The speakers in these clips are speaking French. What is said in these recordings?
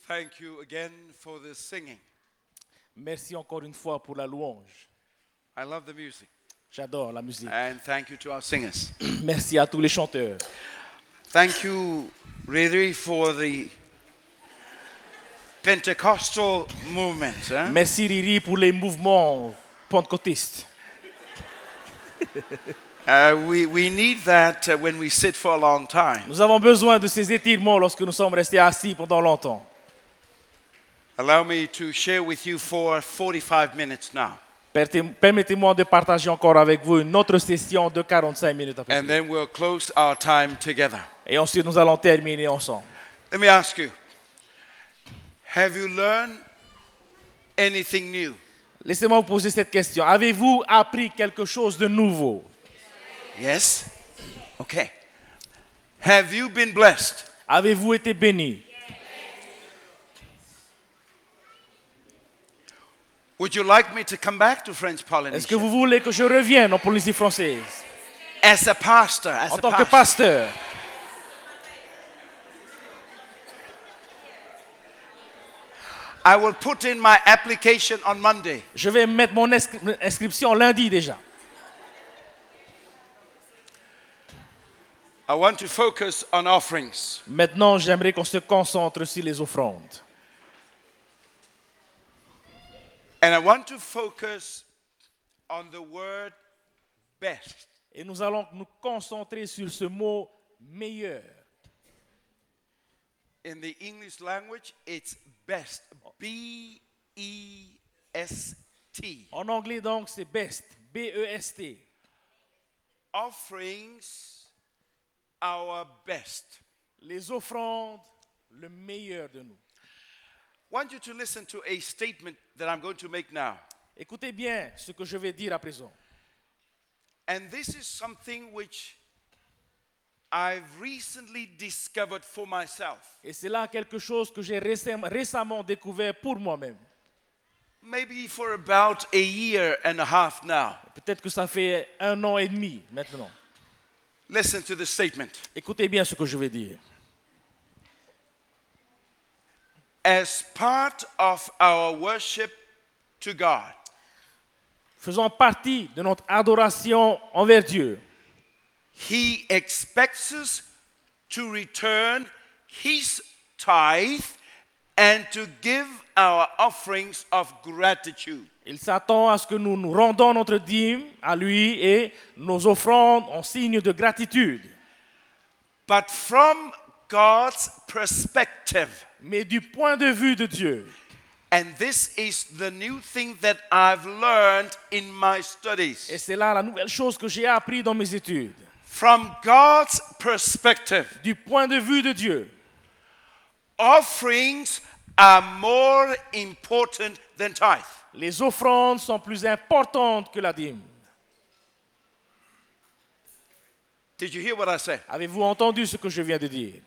Thank you again for the singing. Merci encore une fois pour la louange. I love the music. J'adore la musique. And thank you to our singers. Merci à tous les chanteurs. Thank you, Riri, for the Pentecostal movement. Huh? Merci Riri pour les mouvements pentecôtistes. We need that when we sit for a long time. Nous avons besoin de ces étirements lorsque nous sommes restés assis pendant longtemps. Allow me to share with you for 45 minutes now. Permettez-moi de partager encore avec vous une autre session de 45 minutes après. And then we'll close our time together. Et ensuite, nous allons terminer ensemble. Let me ask you, have you learned anything new? Laissez-moi vous poser cette question. Avez-vous appris quelque chose de nouveau? Yes? Okay. Have you been blessed? Avez-vous été béni? Would you like me to come back to French Est-ce que Polynesia? vous voulez que je revienne en Polynésie française As a pastor, en tant que pasteur? I will put in my application on Monday. Je vais mettre mon inscription lundi déjà. I want to focus on offerings. Maintenant, j'aimerais qu'on se concentre sur les offrandes. And I want to focus on the word best. Et nous allons nous concentrer sur ce mot meilleur. In the English language, it's best. B-E-S-T. En anglais, donc, c'est best. B-E-S-T. Offerings, our best. Les offrandes, le meilleur de nous. I want you to listen to a statement that I'm going to make now. Écoutez bien ce que je vais dire à présent. And this is something which I've recently discovered for myself. Et c'est là quelque chose que j'ai récemment découvert pour moi-même. Maybe for about a year and a half now. Peut-être que ça fait 1 an et demi maintenant. Listen to the statement. Écoutez bien ce que je vais dire. As part of our worship to God, Faisons partie de notre adoration envers Dieu. He expects us to return His tithe and to give our offerings of gratitude. Il s'attend à ce que nous nous rendons notre dîme à lui et nos offrandes en signe de gratitude. But from God's perspective, Mais du point de vue de Dieu, and this is the new thing that I've learned in my et studies. c'est là la nouvelle chose que j'ai appris dans mes études, From God's perspective, du point de vue de Dieu, offerings are more important than tithe. les offrandes sont plus importantes que la dîme. Did you hear what I said? Avez-vous entendu ce que je viens de dire?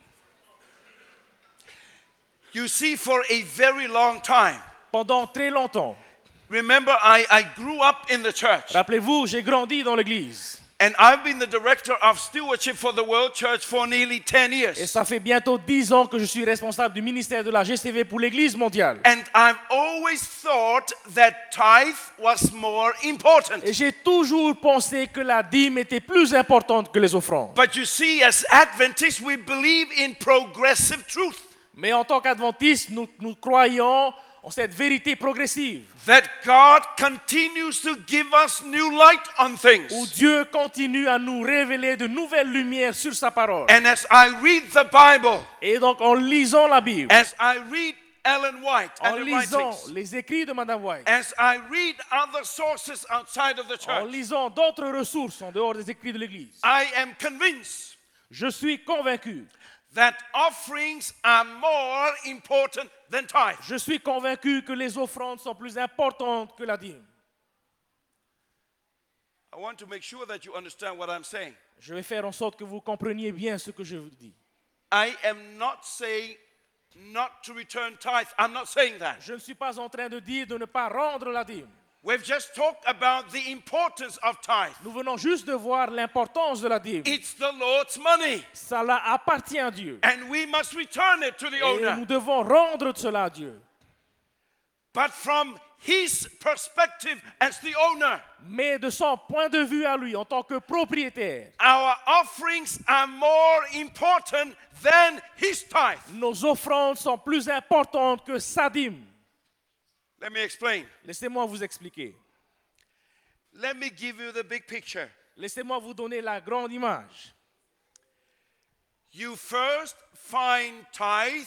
You see, for a very long time, Pendant très longtemps, remember, I grew up in the church, rappelez-vous, j'ai grandi dans l'église. and I've been the director of stewardship for the World Church for nearly 10 Et years. ça fait bientôt 10 ans que je suis responsable du ministère de la GCV pour l'église mondiale. And I've always thought that tithe was more important. Et j'ai toujours pensé que la dîme était plus importante que les offrandes. But you see, as Adventists, we believe in progressive truth. Mais en tant qu'adventistes, nous croyons en cette vérité progressive, That God continues to give us new light on où things. Dieu continue à nous révéler de nouvelles lumières sur sa parole. And as I read the Bible, Et donc en lisant la Bible, as I read Ellen White en and her lisant writings, les écrits de Madame White, as I read other sources outside of the en church, lisant d'autres ressources en dehors des écrits de l'Église, I am convinced je suis convaincu, that offerings are more important than tithe. je suis convaincu que les offrandes sont plus importantes que la dîme. I want to make sure that you understand what I'm saying. Je vais faire en sorte que vous compreniez bien ce que je vous dis. I am not saying not to return tithe. I'm not saying that. Je ne suis pas en train de dire de ne pas rendre la dîme. We've just talked about the importance of tithe. Nous venons juste de voir l'importance de la dîme. It's the Lord's money, Cela appartient à Dieu. and we must return it to the Et owner. nous devons rendre cela à Dieu. But from his perspective as the owner, Mais de son point de vue à lui, en tant que propriétaire, our offerings are more important than his tithe. nos offrandes sont plus importantes que sa dîme. Let me explain. Laissez-moi vous expliquer. Let me give you the big picture. Laissez-moi vous donner la grande image. You first find tithe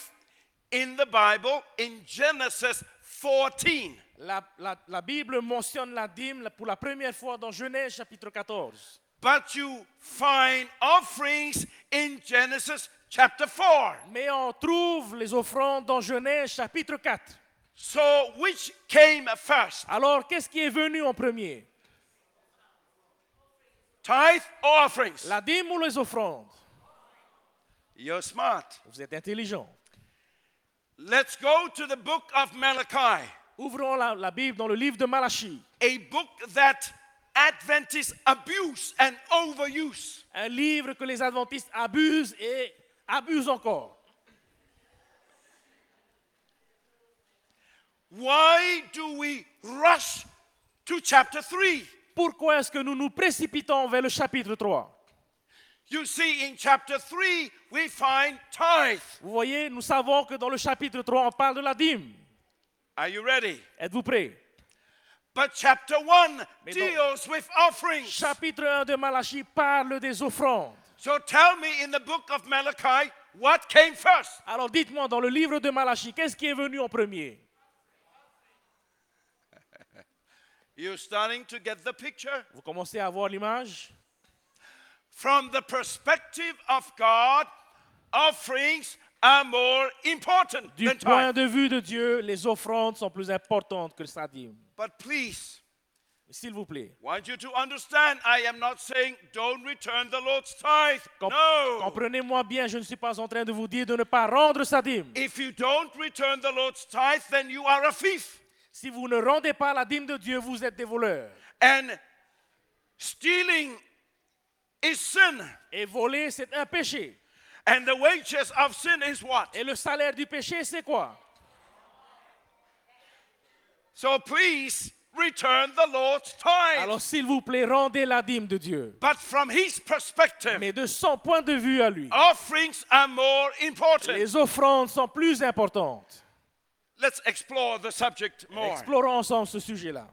in the Bible in Genesis 14. La Bible mentionne la dîme pour la première fois dans Genèse chapitre 14. But you find offerings in Genesis chapter 4. Mais on trouve les offrandes dans Genèse chapitre 4. So which came first? Alors, qu'est-ce qui est venu en premier? Tithe or offerings? La dîme ou les offrandes? You're smart. Vous êtes intelligent. Let's go to the book of Malachi, Ouvrons la Bible dans le livre de Malachie. a book that Adventists abuse and overuse. Un livre que les adventistes abusent et abusent encore. Why do we rush to chapter 3? Pourquoi est-ce que nous nous précipitons vers le chapitre 3? You see, in chapter 3, we find tithe. Vous voyez, nous savons que dans le chapitre 3, on parle de la dîme. Are you ready? Êtes-vous prêts? But chapter 1 Mais deals with offerings. Chapitre 1 de Malachie parle des offrandes. So tell me in the book of Malachi, what came first? Alors dites-moi, dans le livre de Malachie, qu'est-ce qui est venu en premier? You're starting to get the picture? Vous commencez à voir l'image? From the perspective of God, offerings are more important Du than point tithe. de vue de Dieu, les offrandes sont plus importantes que sa dîme. But please, S'il vous plaît, I want you to understand, I am not saying don't return the Lord's tithe. No. comprenez-moi bien, je ne suis pas en train de vous dire de ne pas rendre sa dîme. If you don't return the Lord's tithe, then you are a thief. Si vous ne rendez pas la dîme de Dieu, vous êtes des voleurs. And stealing is sin. Et voler, c'est un péché. And the wages of sin is what? Et le salaire du péché, c'est quoi? So please return the Lord's tithe. Alors, s'il vous plaît, rendez la dîme de Dieu. But from his perspective, Mais de son point de vue à lui, offerings are more important. les offrandes sont plus importantes. Let's explore the subject more. Explorons ensemble ce sujet-là.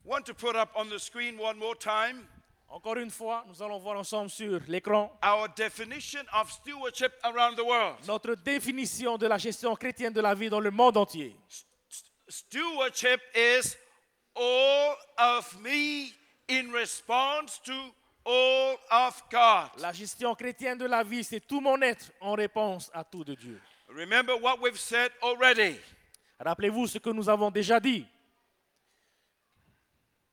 Want to put up on the screen one more time Encore une fois, nous allons voir ensemble sur l'écran our definition of stewardship around the world. notre définition de la gestion chrétienne de la vie dans le monde entier. Stewardship is all of me in response to all of God. La gestion chrétienne de la vie, c'est tout mon être en réponse à tout de Dieu. Remember what we've said already. Rappelez-vous ce que nous avons déjà dit.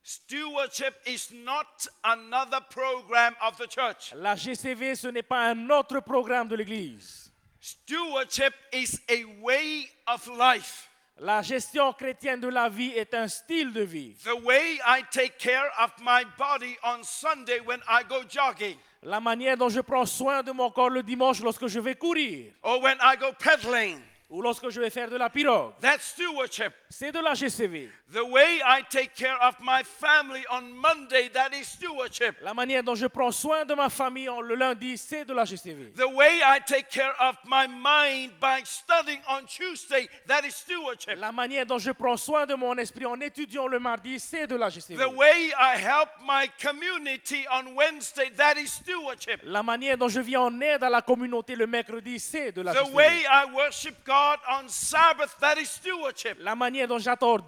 Stewardship is not another program of the church. La GCV, ce n'est pas un autre programme de l'Église. Stewardship is a way of life. La gestion chrétienne de la vie est un style de vie. The way I take care of my body on Sunday when I go jogging, La manière dont je prends soin de mon corps le dimanche lorsque je vais courir or when I go pedaling, ou lorsque je vais faire de la pirogue, that's stewardship. c'est de la GCV. The way I take care of my family on Monday, that is stewardship. La manière dont je prends soin de ma famille le lundi, c'est de la GCV. The way I take care of my mind by studying on Tuesday, that is stewardship. La manière dont je prends soin de mon esprit en étudiant le mardi, c'est de la GCV. The way I help my community on Wednesday, that is stewardship. La manière dont je viens en aide à la communauté le mercredi, c'est de la The GCV. way I worship God on Sabbath, that is stewardship. La manière dont j'adore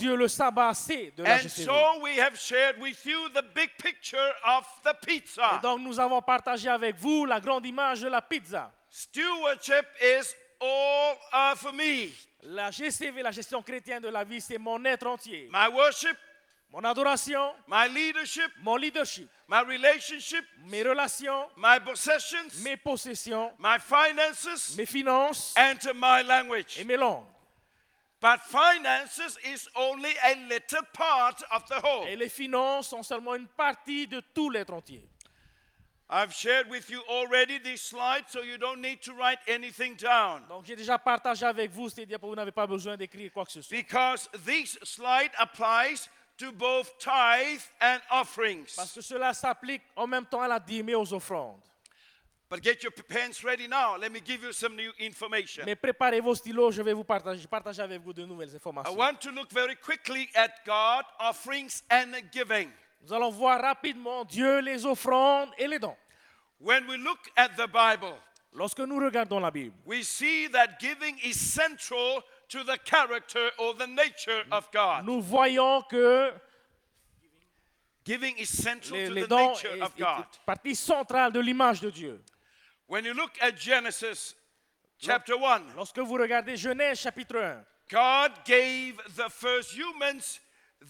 Dieu le sabbat, c'est de la And GCV. so we have shared with you the big picture of the Et pizza. donc nous avons partagé avec vous la grande image de la pizza. Stewardship is all of me. La GCV, la gestion chrétienne de la vie, c'est mon être entier. My worship, Mon adoration, my leadership, mon leadership, my relationship, mes relations, my possessions, mes possessions, my finances, mes finances and my et language. mes langues. But finances is only a little part of the whole. Et les finances sont seulement une partie de tout l'être entier. I've shared with you already this slide, so you don't need to write anything down. Donc j'ai déjà partagé avec vous ces diapos, vous n'avez pas besoin d'écrire quoi que ce soit. Because this slide applies to both tithe and offerings. Parce que cela s'applique en même temps à la dîme et aux offrandes. But get your pens ready now. Let me give you some new information. Mais préparez vos stylos, je vais vous partager avec vous de nouvelles I informations. want to look very quickly at God, offerings, and giving. Nous allons voir rapidement Dieu, les offrandes et les dons. When we look at the Bible, Lorsque nous regardons la Bible, we see that giving is central to the character or the nature of God. nous voyons que Giving is central to les the dons nature of est God. partie centrale de l'image de Dieu. When you look at Genesis chapter 1, Lorsque vous regardez Genèse chapitre 1, God gave the first humans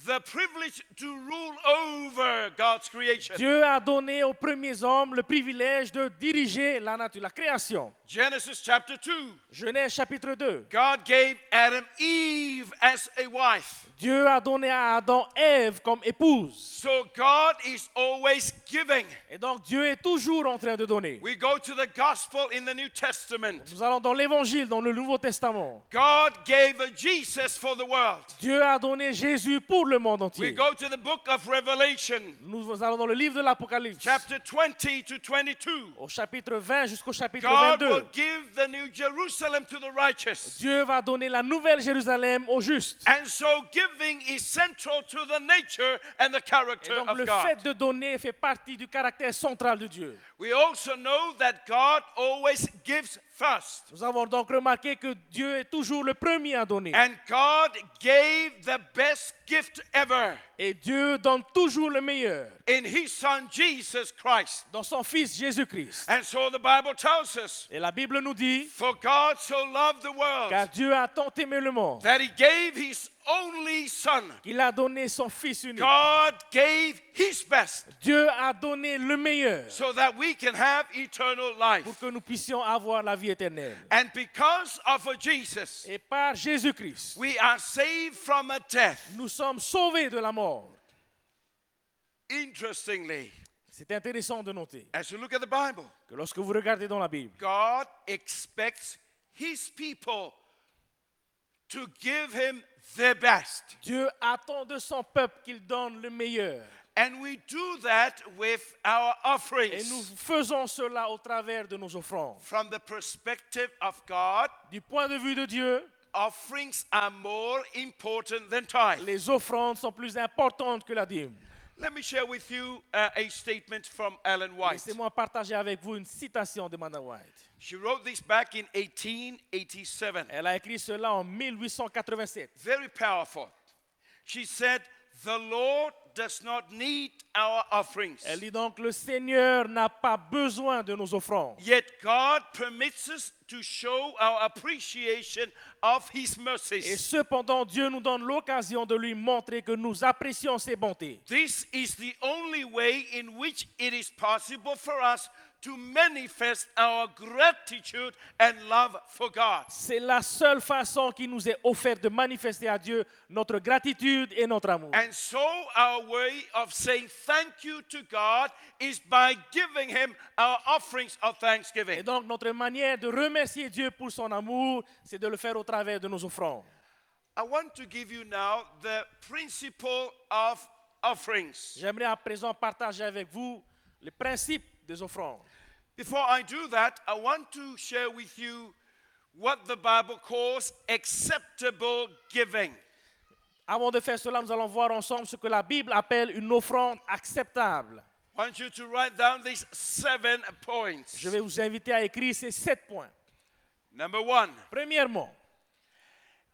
the privilege to rule over God's creation. Dieu a donné aux premiers hommes le privilège de diriger la nature, la création. Genesis chapter 2, Genèse chapitre 2. God gave Adam Eve as a wife. Dieu a donné à Adam Ève comme épouse. So God is always giving. Et donc Dieu est toujours en train de donner. We go to the gospel in the New Testament. Nous allons dans l'Évangile, dans le Nouveau Testament. God gave Jesus for the world. Dieu a donné Jésus pour le monde We entier. go to the book of Revelation, Nous allons dans le livre de l'Apocalypse, chapter 20 to 22. au chapitre 20 jusqu'au chapitre God will 22. give the new Jerusalem to the righteous. Dieu va donner la nouvelle Jérusalem aux justes. And so giving is central to the nature and the Et character donc of le God. fait de donner fait partie du caractère central de Dieu. We also know that God always gives first. Nous avons donc remarqué que Dieu est toujours le premier à donner. And God gave the best gift ever Et Dieu donne toujours le meilleur in His Son Jesus Christ. dans son Fils Jésus-Christ. And so the Bible tells us, Et la Bible nous dit, for God so loved the world car Dieu a tant aimé le monde that He gave His only Son. qu'il a donné son Fils unique. God gave His best Dieu a donné le meilleur so that we can have eternal life. pour que nous puissions avoir la vie éternelle. And because of Jesus, Et par Jésus-Christ, we are saved from a death. nous sommes sauvés de la mort. Interestingly, C'est intéressant de noter as you look at the Bible, que lorsque vous regardez dans la Bible, God expects His people to give Him their best. Dieu attend de son peuple qu'il donne le meilleur. And we do that with our Et nous offerings. faisons cela au travers de nos offrandes. From the perspective of God, Du point de vue de Dieu, offerings are more important than tithe. les offrandes sont plus importantes que la dîme. Let me share with you a statement from Ellen White. Laissez-moi partager avec vous une citation de Madame White. She wrote this back in 1887. Elle a écrit cela en 1887. Very powerful. She said, the Lord does not need our offerings. Elle dit donc, le Seigneur n'a pas besoin de nos offrandes. Yet God permits us to show our appreciation of His Et mercies. cependant, Dieu nous donne l'occasion de lui montrer que nous apprécions ses bontés. This is the only way in which it is possible for us to manifest our gratitude and love for God. C'est la seule façon qui nous est offerte de manifester à Dieu notre gratitude et notre amour. And so our way of saying thank you to God is by giving Him our offerings of Et thanksgiving. donc, notre manière de remercier Dieu pour son amour, c'est de le faire au travers de nos offrandes. I want to give you now the principle of offerings. J'aimerais à présent partager avec vous les principes des offrandes. Before I do that, I want to share with you what the Bible calls acceptable giving. Avant de faire cela, nous allons voir ensemble ce que la Bible appelle une offrande acceptable. I want you to write down these 7 points. Je vais vous inviter à écrire ces 7 points. Number 1, Premièrement,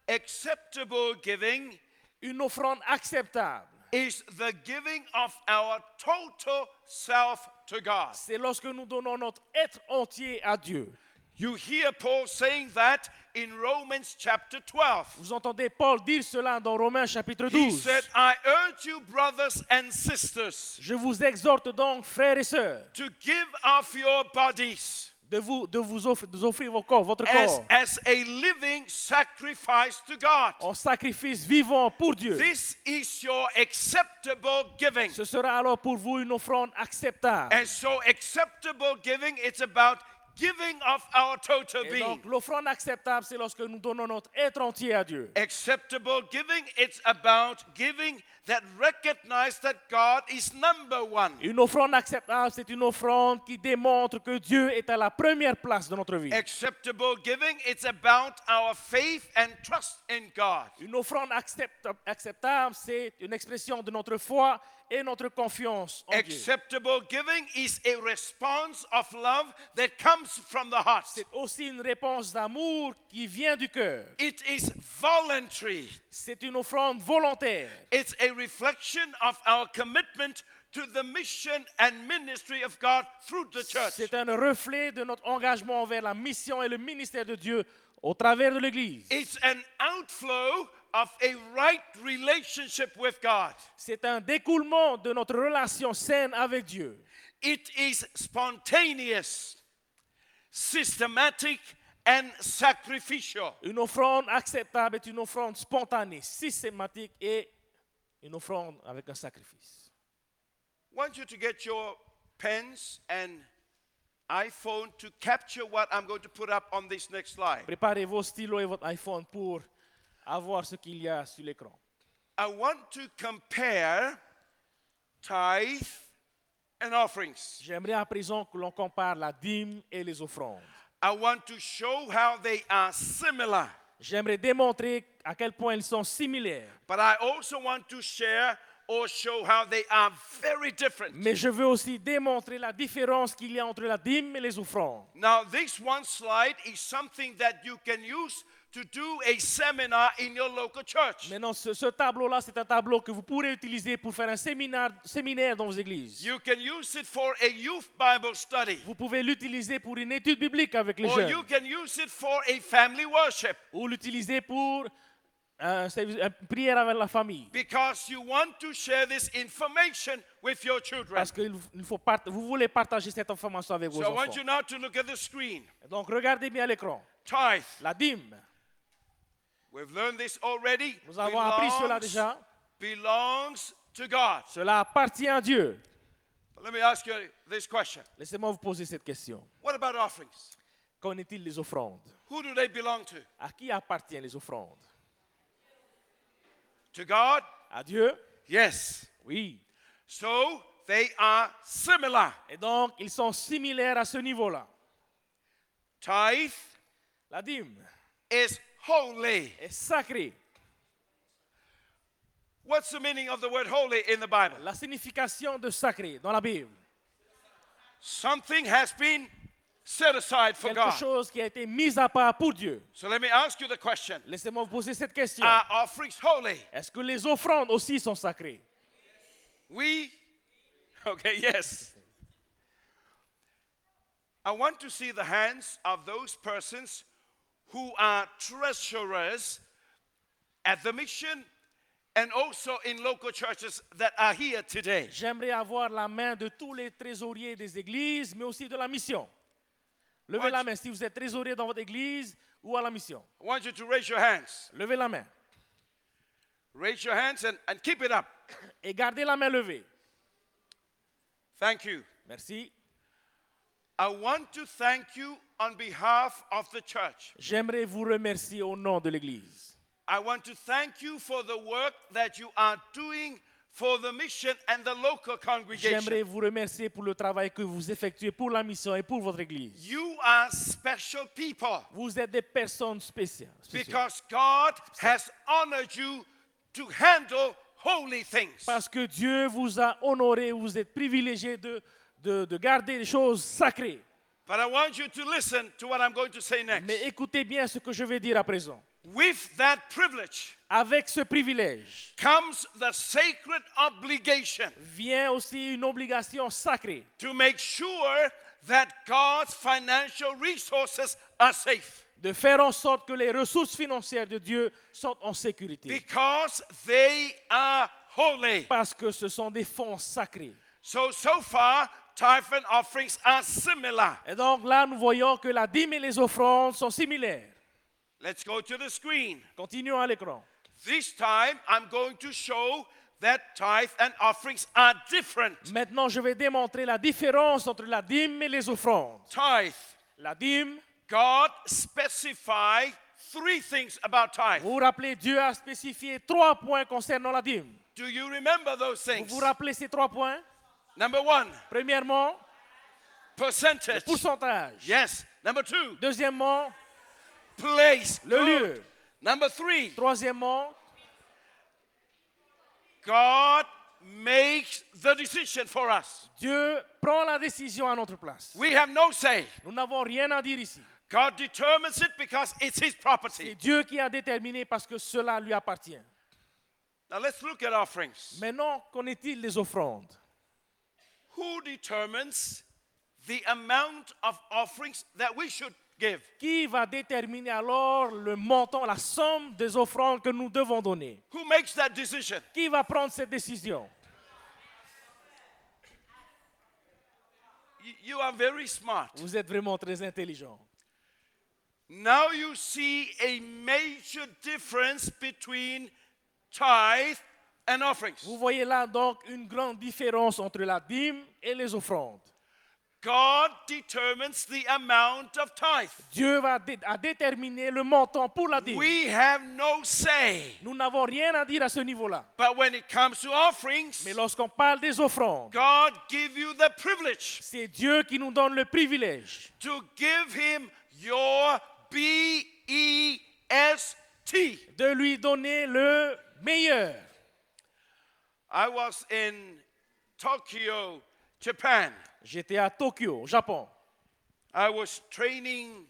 acceptable giving une offrande acceptable, is the giving of our total self to God. c'est lorsque nous donnons notre être entier à Dieu. You hear Paul saying that in Romans chapter 12. Vous entendez Paul dire cela dans Romains chapitre He 12. said, I urge you, brothers and sisters, Je vous exhorte donc, frères et sœurs, to give of your bodies de vous offrir vos corps, votre as, corps as a living sacrifice to God. en sacrifice vivant pour Dieu. This is your acceptable giving. Ce sera alors pour vous une offrande acceptable. And so acceptable giving, it's about giving of our total Et being. donc, l'offrande acceptable, c'est lorsque nous donnons notre être entier à Dieu. Acceptable giving, it's about giving that recognize that God is number one. Une offrande acceptable, c'est une offrande qui démontre que Dieu est à la première place de notre vie. Acceptable giving, it's about our faith and trust in God. Une offrande acceptable, c'est une expression de notre foi et notre confiance en Dieu. Acceptable giving is a response of love that comes from the heart. C'est aussi une réponse d'amour qui vient du cœur. It is voluntary. C'est une offrande volontaire. It's a reflection of our commitment to the mission and ministry of God through the church. C'est un reflet de notre engagement envers la mission et le ministère de Dieu au travers de l'Église. It's an outflow of a right relationship with God. C'est un découlement de notre relation saine avec Dieu. It is spontaneous, systematic, and sacrificial. Une offrande acceptable est une offrande spontanée, systématique et une offrande avec un sacrifice. I want you to get your pens and iPhone to capture what I'm going to put up on this next slide. Préparez vos stylos et votre iPhone pour avoir ce qu'il y a sur l'écran. I want to compare tithe and offerings. J'aimerais à présent que l'on compare la dîme et les offrandes. I want to show how they are similar, J'aimerais démontrer à quel point ils sont similaires. but I also want to share or show how they are very different. Mais je veux aussi démontrer la différence qu'il y a entre la dîme et les offrandes. Now, this one slide is something that you can use to do a seminar in your local church. Maintenant, ce tableau-là, c'est un tableau que vous pourrez utiliser pour faire un séminaire dans vos églises. You can use it for a youth Bible study, Vous pouvez l'utiliser pour une étude biblique avec les or you jeunes. can use it for a family worship, Ou l'utiliser pour une prière avec la famille. because you want to share this information with your children. Parce que vous voulez partager cette information avec vos So I want enfants. you now to look at the screen. Donc, regardez bien l'écran. Tithe. La dîme. We've learned this already. Nous avons appris cela déjà. Belongs to God. Cela appartient à Dieu. But let me ask you this question. Laissez-moi vous poser cette question. What about offerings? Qu'en est-il des offrandes? Who do they belong to? À qui appartiennent les offrandes? To God? À Dieu? Yes. Oui. So they are similar. Et donc, ils sont similaires à ce niveau-là. Tithe La dîme is holy. est sacrée. What's the meaning of the word holy in the Bible? La signification de sacré dans la Bible. Something has been set aside for Quelque God. chose qui a été mis à part pour Dieu. So let me ask you the question. Laissez-moi vous poser cette question. Are offerings holy? Est-ce que les offrandes aussi sont sacrées? We? Okay, yes. I want to see the hands of those persons who are treasurers at the mission and also in local churches that are here today. J'aimerais avoir la main de tous les trésoriers des églises, mais aussi de la mission. Levez la main si vous êtes trésorier dans votre église ou à la mission. I want you to raise your hands. Levez la main. Raise your hands and keep it up. Et gardez la main levée. Thank you. Merci. I want to thank you on behalf of the church. J'aimerais vous remercier au nom de l'église. I want to thank you for the work that you are doing for the mission and the local congregation. J'aimerais vous remercier pour le travail que vous effectuez pour la mission et pour votre église. You are special people Vous êtes des personnes spéciales. because God has honored you to handle holy things. Parce que Dieu vous a honoré, vous êtes privilégié de garder les choses sacrées. But I want you to listen to what I'm going to say next. Mais écoutez bien ce que je vais dire à présent. With that privilege Avec ce privilège comes the sacred obligation vient aussi une obligation sacrée to make sure that God's financial resources are safe de faire en sorte que les ressources financières de Dieu sont en sécurité. because they are holy. Parce que ce sont des fonds sacrés. So far, tithe and offerings are similar. Et donc là, nous voyons que la dîme et les offrandes sont similaires. Let's go to the screen. Continuons à l'écran. This time, I'm going to show that tithe and offerings are different. Maintenant, je vais démontrer la différence entre la dîme et les offrandes. Tithe. La dîme, God specified 3 things about tithe. vous vous rappelez, Dieu a spécifié 3 points concernant la dîme. Do you remember those Vous things? vous rappelez ces 3 points? Number 1, Premièrement, percentage. pourcentage. Yes. Number 2, Deuxièmement, place. le Good. lieu. Number 3, Troisièmement, God makes the decision for us. Dieu prend la décision à notre place. We have no say. Nous n'avons rien à dire ici. God determines it because it's His C'est property. Dieu qui a déterminé parce que cela lui appartient. Now let's look at offerings. Maintenant, qu'en est-il des offrandes? Who determines the amount of offerings that we should give? Qui va déterminer alors le montant, la somme des offrandes que nous devons donner? Who makes that decision? Qui va prendre cette décision? You are very smart. Vous êtes vraiment très intelligent. Now you see a major difference between tithe and offerings. Vous voyez là donc une grande différence entre la dîme et les offrandes. God determines the amount of tithe. Dieu a déterminé le montant pour la dîme. We have no say. Nous n'avons rien à dire à ce niveau-là. But when it comes to offerings, Mais lorsqu'on parle des offrandes, God give you the privilege c'est Dieu qui nous donne le privilège to give Him your BEST. de lui donner le meilleur. I was in Tokyo, Japan. J'étais à Tokyo, au Japon, I was training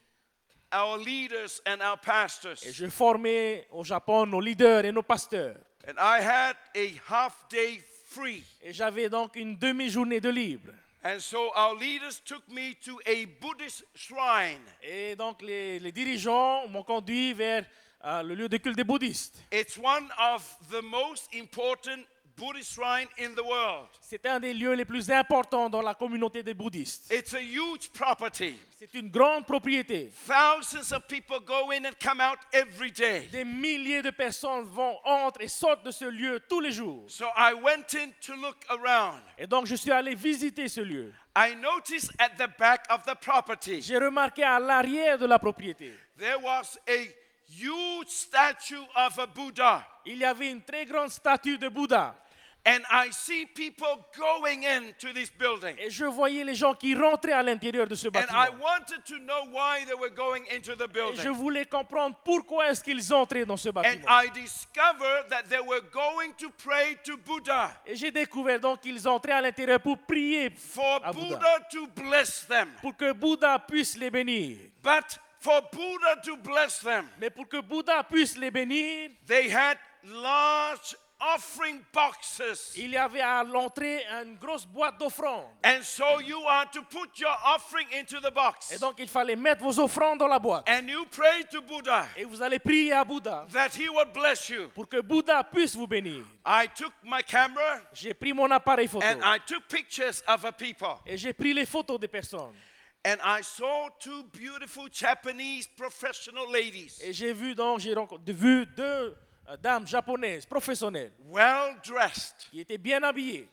our leaders and our et pastors. je formais au Japon nos leaders et nos pasteurs. And I had a half day free. Et j'avais donc une demi-journée de libre. And so our leaders took me to a Buddhist shrine. Et donc les dirigeants m'ont conduit vers le lieu de culte des bouddhistes. It's one of the most important Buddhist shrine in the world. C'est un des lieux les plus importants dans la communauté des bouddhistes. It's a huge property. C'est une grande propriété. Thousands of people go in and come out every day. Des milliers de personnes entrent et sortent de ce lieu tous les jours. So I went in to look around. Et donc je suis allé visiter ce lieu. I noticed at the back of the property J'ai remarqué à l'arrière de la propriété, there was a huge statue of a Buddha. il y avait une très grande statue de Bouddha. And I see people going into this building. Et je voyais les gens qui rentraient à l'intérieur de ce And bâtiment. I wanted to know why they were going into the Et je building. voulais comprendre pourquoi est-ce qu'ils entraient dans ce And bâtiment. I discovered that they were going to pray to Buddha Et j'ai découvert donc qu'ils entraient à l'intérieur pour prier for à Bouddha, Buddha to bless them. pour que Bouddha puisse les bénir. But for Buddha to bless them, Mais pour que Bouddha puisse les bénir, they had large offering boxes. il y avait à l'entrée une grosse boîte d'offrandes. And so you are to put your offering into the box. Et donc il fallait mettre vos offrandes dans la boîte. And you pray to Buddha Et vous allez prier à Bouddha that he would bless you. pour que Bouddha puisse vous bénir. I took my camera J'ai pris mon appareil photo and I took pictures of a people. et j'ai pris les photos des personnes. And I saw 2 beautiful Japanese professional ladies, Et j'ai vu vu deux dames japonaises professionnelles well dressed, qui étaient bien habillées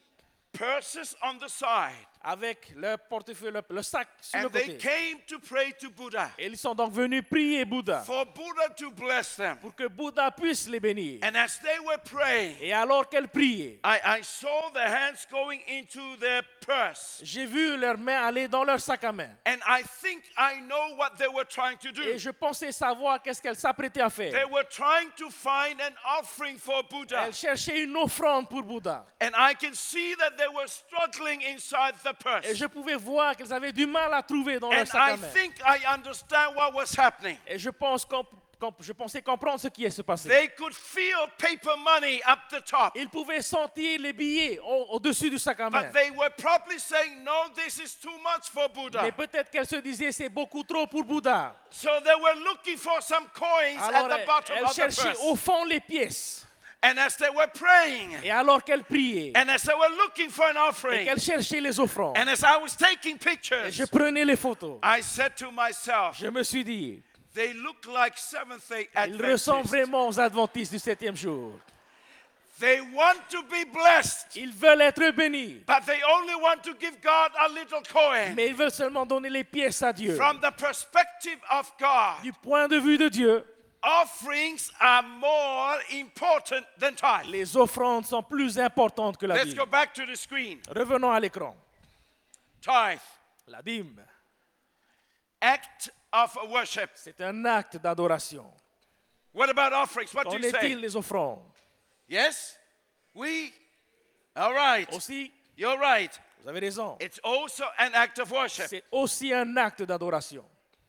purses on the side. avec leur portefeuille, le sac sur le And they côté. came to pray to Buddha Et ils sont donc venus prier Bouddha for Buddha to bless them. pour que Bouddha puisse les bénir. And as they were praying, Et alors qu'elles priaient, I saw their hands going into their purse. j'ai vu leurs mains aller dans leur sac à main. And I think I know what they were trying to do. Et je pensais savoir qu'est-ce qu'elles s'apprêtaient à They faire. were trying to find an offering for Buddha. Elles cherchaient une offrande pour Bouddha. And I can see that they were struggling inside the Et purse. je pouvais voir qu'elles avaient du mal à trouver dans leur And sac à I main. think I understand what was happening. Et je pensais comprendre ce qui se passait. They could feel paper money up the top. Ils pouvaient sentir les billets au-dessus du sac à main. But they were probably saying, no, this is too much for Mais Buddha. peut-être qu'elles se disaient c'est beaucoup trop pour Bouddha. So they were looking for some coins Alors at the bottom elles of the cherchaient purse. au fond les pièces. And as they were praying, Et alors qu'elle priait, and as they were looking for an et offering, qu'elle cherchait les offrandes, and as I was taking et pictures, je prenais les photos, I said to myself, je me suis dit, they look like Seventh-day ils ressemblent Adventists. vraiment aux adventistes du 7e jour. They want to be blessed, Ils veulent être bénis, but they only want to give God a little coin. mais ils veulent seulement donner les pièces à Dieu. From the perspective of God, Du point de vue de Dieu, offerings are more important than tithe. les offrandes sont plus importantes que la Let's dîme. go back to the screen. Revenons à l'écran. Tithe, La dîme, act of worship. c'est un acte d'adoration. What about offerings? What do Qu'en you say? est-il des offrandes? Yes? We? All right. Aussi, You're right. vous avez raison, It's also an act of worship. c'est aussi un acte d'adoration.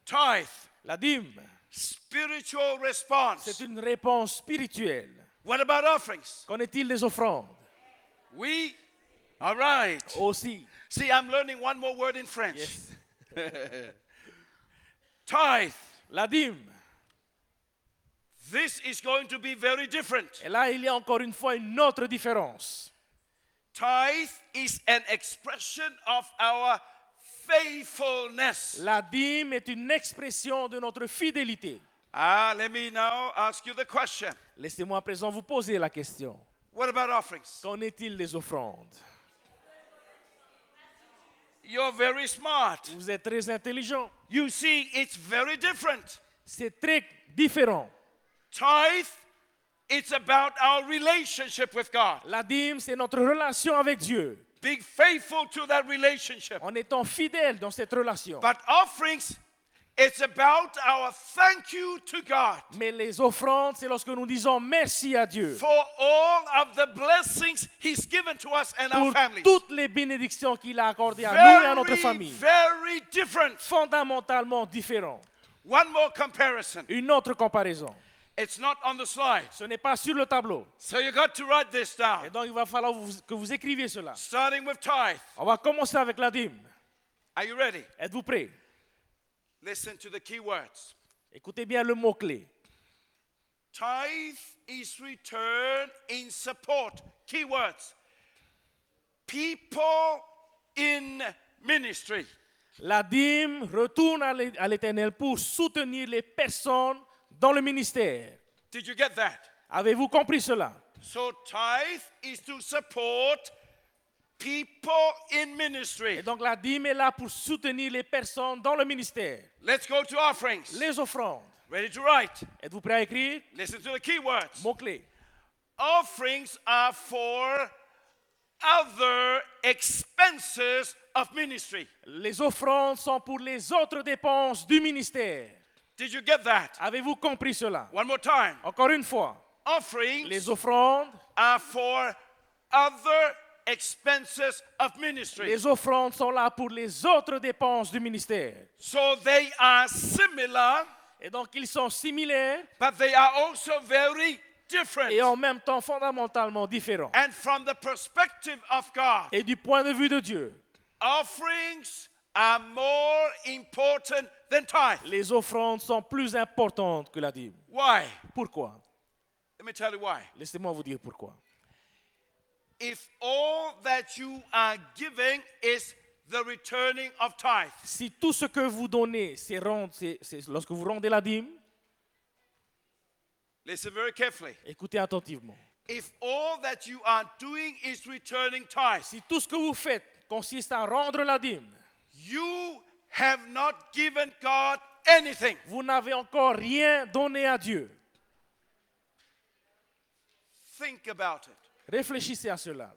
Tithe, La dîme, spiritual response. c'est une réponse spirituelle. What about offerings? Qu'en est-il des offrandes? We? All right. Aussi. See, I'm learning one more word in French. Yes. Tithe. La dîme. This is going to be very different. Et là, il y a encore une fois une autre différence. Tithe is an expression of our faithfulness. La dîme est une expression de notre fidélité. Let me now ask you the question. Laissez-moi à présent vous poser la question. What about offerings? Qu'en est-il des offrandes? You're very smart. Vous êtes très intelligent. You see, it's very different. C'est très différent. Tithe, it's about our relationship with God. La dîme, c'est notre relation avec Dieu. Being faithful to that relationship. En étant fidèle dans cette relation. But offerings, it's about our thank you to God Mais les offrandes, c'est lorsque nous disons merci à Dieu for all of the blessings He's given to us and our pour families. toutes les bénédictions qu'il a accordées à nous et à notre Very, famille. very different. Fondamentalement différent. One more comparison. Une autre comparaison. It's not on the slide. Ce n'est pas sur le tableau. So you got to write this Et down. donc, il va falloir que vous écriviez cela. Starting with tithe. On va commencer avec la dîme. Are you ready? Êtes-vous prêts? Listen to the key words. Écoutez bien le mot-clé. Tithe is returned in support. Key words. People in ministry. La dîme retourne à l'Éternel pour soutenir les personnes dans le ministère. Did you get that? Avez-vous compris cela? So tithe is to support people in ministry. Et donc la dîme est là pour soutenir les personnes dans le ministère. Let's go to offerings. Les offrandes. Ready to write? Êtes-vous prêts à écrire? Listen to the key words. Mot-clé. Offerings are for other expenses of ministry. Les offrandes sont pour les autres dépenses du ministère. Did you get that? Avez-vous compris cela? One more time. Encore une fois. Offerings Les offrandes, are for other expenses of ministry. les offrandes sont là pour les autres dépenses du ministère. So they are similar, Et donc ils sont similaires but they are also very different. et en même temps fondamentalement différents. And from the perspective of God, Et du point de vue de Dieu, offerings are more important than tithe. les offrandes sont plus importantes que la dîme. Why? Pourquoi? Let me tell you why. Laissez-moi vous dire pourquoi. If all that you are giving is the returning of tithe, Si tout ce que vous donnez, c'est lorsque vous rendez la dîme, listen very carefully. écoutez attentivement. If all that you are doing is returning tithe, Si tout ce que vous faites consiste à rendre la dîme, you have not given God anything. vous n'avez encore rien donné à Dieu. Think about it. Réfléchissez à cela.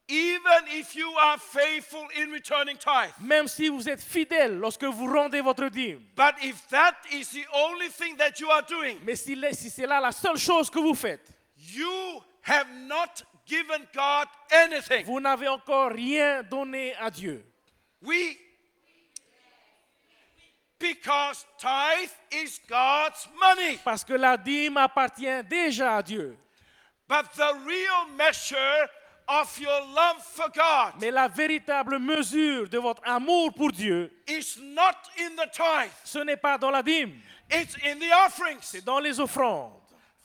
Even if you are faithful in returning tithe, Même si vous êtes fidèle lorsque vous rendez votre dîme, but if that is the only thing that you are doing, mais si c'est là la seule chose que vous faites, you have not given God anything. vous n'avez encore rien donné à Dieu. Because tithe is God's money. Parce que la dîme appartient déjà à Dieu. But the real measure of your love for God Mais la véritable mesure de votre amour pour Dieu, is not in the tithe, ce n'est pas dans la dîme, it's in the offerings. c'est dans les offrandes.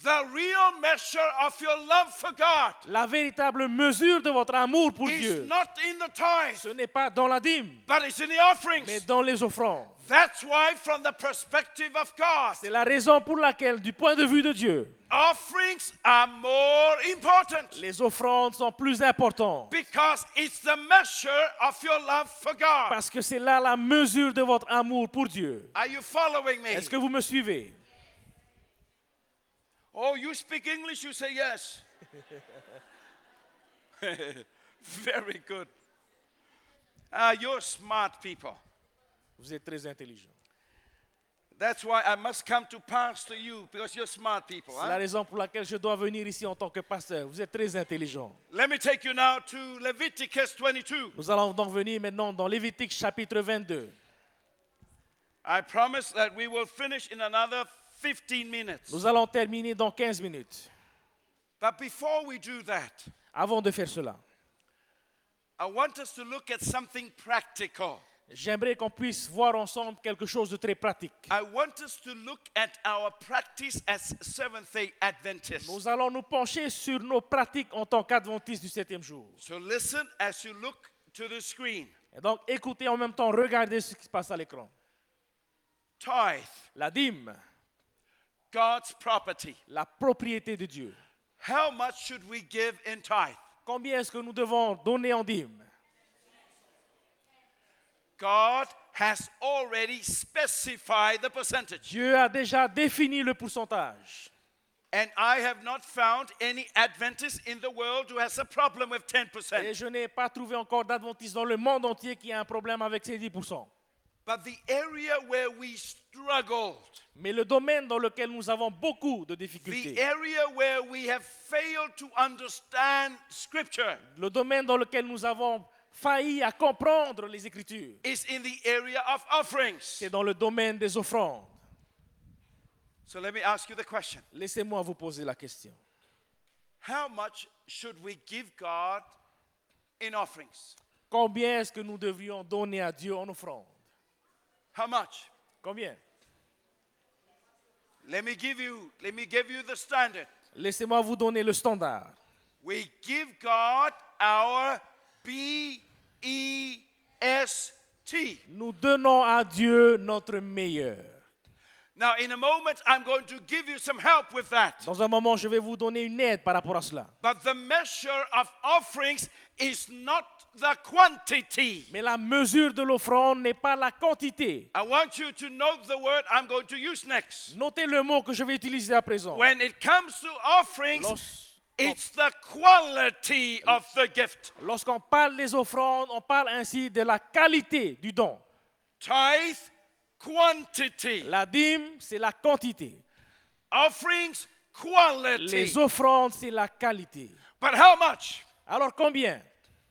The real measure of your love for God La véritable mesure de votre amour pour is Dieu, not in the tithe, ce n'est pas dans la dîme, but it's in the mais offerings. dans les offrandes. That's why, from the perspective of God, C'est la raison pour laquelle, du point de vue de Dieu, offerings are more important les offrandes sont plus importantes. because it's the measure of your love for God. Parce que c'est là la mesure de votre amour pour Dieu. Are you following me? Est-ce que vous me suivez? Oh, you speak English, you say yes. Very good. You're smart people. Vous êtes très intelligent. That's why I must come to pastor you because you're smart people. C'est la raison pour laquelle je dois venir ici en tant que pasteur. Vous êtes très intelligent. Let me take you now to Leviticus 22. Nous allons donc venir maintenant dans Lévitique chapitre 22. I promise that we will finish in another 15 minutes. Nous allons terminer dans 15 minutes. But before we do that, Avant de faire cela, I want us to look at something practical. j'aimerais qu'on puisse voir ensemble quelque chose de très pratique. I want us to look at our practice as Seventh-day Adventists. Nous allons nous pencher sur nos pratiques en tant qu'adventistes du 7e jour. So listen as you look to the screen. Et donc, écoutez en même temps, regardez ce qui se passe à l'écran. Tithe, La dîme, God's property. la propriété de Dieu. How much should we give in tithe? Combien est-ce que nous devons donner en dîme? God has already specified the percentage. Dieu a déjà défini le pourcentage. And I have not found any Adventist in the world who has a problem with Et 10%. je n'ai pas trouvé encore d'adventistes dans le monde entier qui a un problème avec ces 10%. But the area where we struggled, Mais le domaine dans lequel nous avons beaucoup de the difficultés, area where we have failed to understand Scripture, le domaine dans lequel nous avons failli à comprendre les Écritures, is in the area of offerings. c'est dans le domaine des offrandes. So let me ask you the question. Laissez-moi vous poser la question. How much should we give God in offerings? Combien est-ce que nous devrions donner à Dieu en offrande? How much? Combien? Let me give you the standard. Laissez-moi vous donner le standard. We give God our BEST. Nous donnons à Dieu notre meilleur. Now, in a moment, I'm going to give you some help with that. Dans un moment, je vais vous donner une aide par rapport à cela. But the measure of offerings is not the quantity. Mais la mesure de l'offrande n'est pas la quantité. I want you to note the word I'm going to use next. Notez le mot que je vais utiliser à présent. When it comes to offerings, Lorsqu'on it's the quality of the gift. lorsqu'on parle des offrandes, on parle ainsi de la qualité du don. Tithe, quantity. La dîme, c'est la quantité. Offerings, quality. Les offrandes, c'est la qualité. But how much? Alors combien?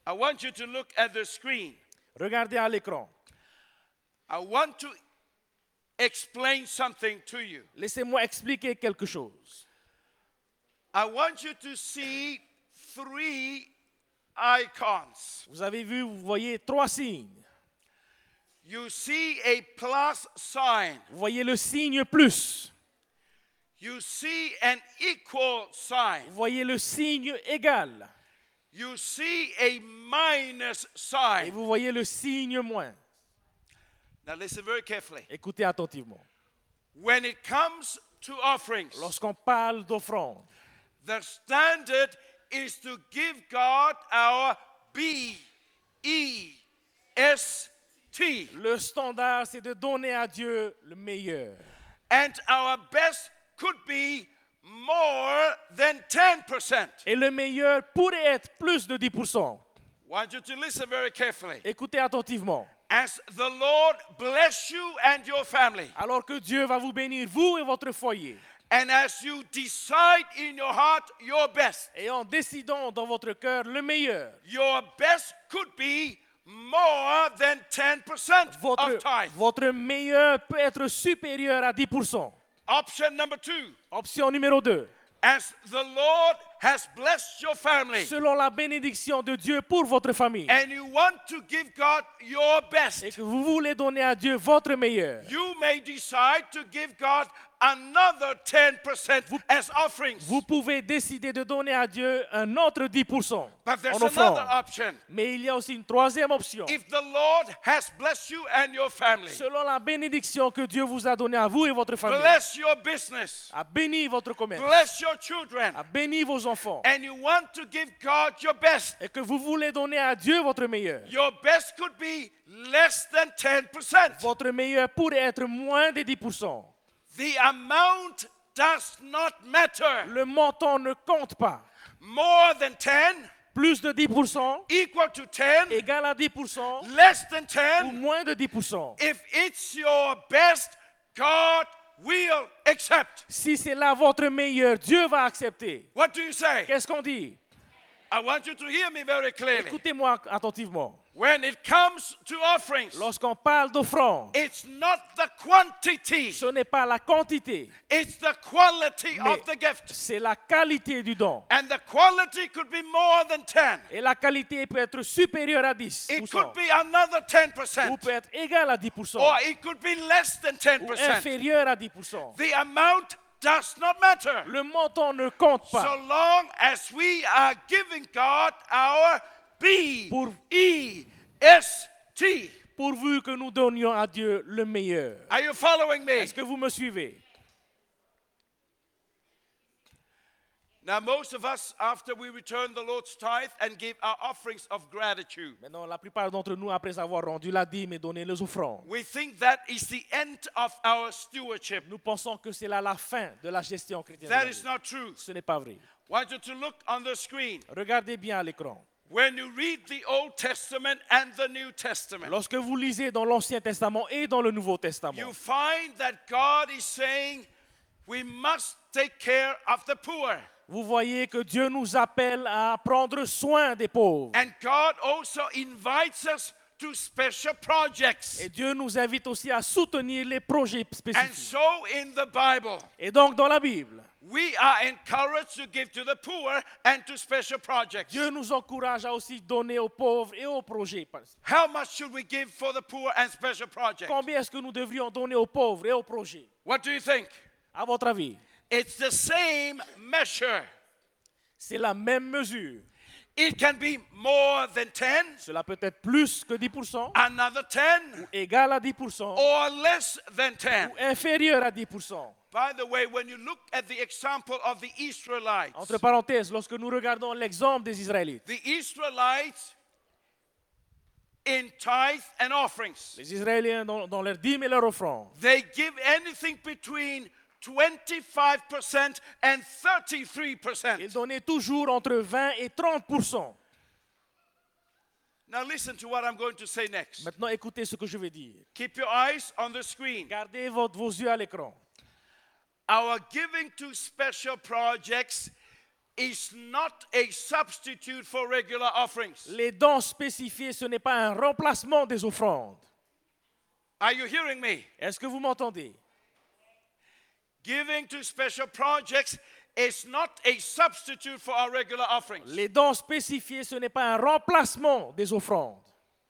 I want you to look at the screen. Regardez à l'écran. I want to explain something to you. Laissez-moi expliquer quelque chose. I want you to see 3 icons. Vous avez vu, vous voyez 3 signes. You see a plus sign. Vous voyez le signe plus. You see an equal sign. Vous voyez le signe égal. You see a minus Et sign. vous voyez le signe moins. Now listen very carefully. Écoutez attentivement. When it comes to offerings, Lorsqu'on parle d'offrande, the standard is to give God our BEST. le standard, c'est de donner à Dieu le meilleur. And our best could be more than 10%. Et le meilleur pourrait être plus de 10%. Want you to listen very carefully. Écoutez attentivement. As the Lord bless you and your family, Alors que Dieu va vous bénir, vous et votre foyer. and as you decide in your heart your best, Et en décidant dans votre cœur le meilleur, your best could be more than 10% of tithe. votre meilleur peut être supérieur à 10%. Option number 2, Option numéro 2. as the Lord has blessed your family, Selon la bénédiction de Dieu pour votre famille, and you want to give God your et best, que vous voulez donner à Dieu votre meilleur, you may decide to give God another 10% as offerings. Vous pouvez décider de donner à Dieu un autre 10% But there's en offrande. another option. Mais il y a aussi une troisième option. If the Lord has blessed you and your family, Selon la bénédiction que Dieu vous a donnée à vous et votre famille, bless your business, a béni votre commerce, bless your children, a béni vos enfants, and you want to give God your best, et que vous voulez donner à Dieu votre meilleur, your best could be less than 10%. votre meilleur pourrait être moins de 10%. The amount does not matter. Le montant ne compte pas. More than 10, Plus de 10%, equal to 10, égal à 10%, less than ou 10. moins de 10%. If it's your best, God will accept. Si c'est là votre meilleur, Dieu va accepter. What do you say? Qu'est-ce qu'on dit? I want you to hear me very clearly. Écoutez-moi attentivement. When it comes to offerings, Lorsqu'on parle d'offrande, it's not the quantity, ce n'est pas la quantité, it's the quality mais of the gift. c'est la qualité du don. And the quality could be more than 10. Et la qualité peut être supérieure à 10%, It could be another ou 10%, peut être égale à 10%, or it could be less than ou 10%. inférieure à 10%. The amount does not matter. Le montant ne compte So pas. long as we are giving God our Pour- B-E-S-T. Pourvu que nous donnions à Dieu le meilleur. Are you following me? Est-ce que vous me suivez? Now, most of us, after we return the Lord's tithe and give our offerings of gratitude, Maintenant, la plupart d'entre nous, après avoir rendu la dîme et donné les offrandes, we think that is the end of our stewardship. nous pensons que c'est là la fin de la gestion chrétienne. That is not true. Ce n'est pas vrai. I want you to look on the screen. Regardez bien à l'écran. When you read the Old Testament and the New Testament, Lorsque vous lisez dans l'Ancien Testament et dans le Nouveau Testament, you find that God is saying we must take care of the poor. vous voyez que Dieu nous appelle à prendre soin des pauvres. And God also invites us to special projects. Et Dieu nous invite aussi à soutenir les projets And spécifiques. so in the Bible, Et donc, dans la Bible, we are encouraged to give to the poor and to special projects. Dieu nous encourage à aussi donner aux pauvres et aux projets. How much should we give for the poor and special projects? Combien est-ce que nous devrions donner aux pauvres et aux projets? What do you think? À votre avis, It's the same measure. c'est la même mesure. It can be more than 10, Cela peut être plus que 10%, another 10, égal à 10%, or less than 10. ou inférieur à 10%. By the way, when you look at the example of the Israelites, Entre parenthèses, lorsque nous regardons l'exemple des Israélites, the Israelites in tithe and offerings, les Israéliens dans leur dîme et leur offrande, they give anything between 25% and 33%. ils donnaient toujours entre 20 et 30%. Now listen to what I'm going to say next. Maintenant, écoutez ce que je vais dire. Keep your eyes on the screen. Gardez vos yeux à l'écran. Our giving to special projects is not a substitute for regular offerings. Les dons spécifiés, ce n'est pas un remplacement des offrandes. Are you hearing me? Est-ce que vous m'entendez? Giving to special projects is not a substitute for our regular offerings. Les dons spécifiés, ce n'est pas un remplacement des offrandes.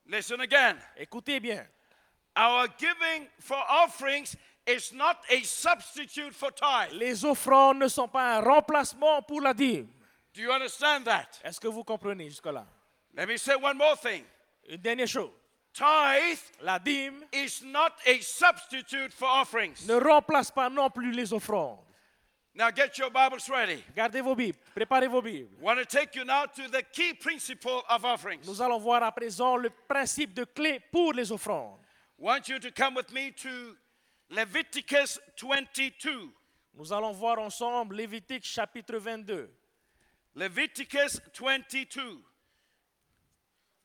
Listen again. Écoutez bien. Our giving for offerings is not a substitute for tithe. Les offrandes ne sont pas un remplacement pour la dîme. Do you understand that? Est-ce que vous comprenez jusque-là? Let me say one more thing. Une dernière chose. Tithe La dîme is not a substitute for offerings. ne remplace pas non plus les offrandes. Now get your Bibles ready. Gardez vos Bibles, préparez vos Bibles. I want to take you now to the key principle of offerings. Nous allons voir à présent le principe de clé pour les offrandes. I want you to come with me to Leviticus 22. Nous allons voir ensemble Lévitique chapitre 22. Leviticus 22.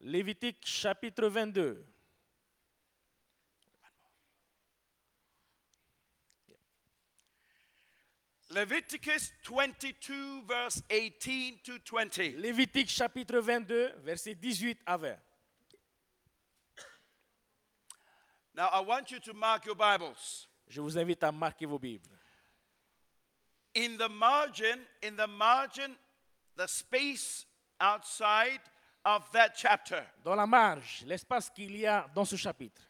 Lévitique chapitre 22. Leviticus 22, verse 18 to 20. Lévitique chapitre 22, versets 18 à 20. Now, I want you to mark your Bibles. Je vous invite à marquer vos Bibles. In the margin, the space outside of that chapter, Dans la marge, l'espace qu'il y a dans ce chapitre,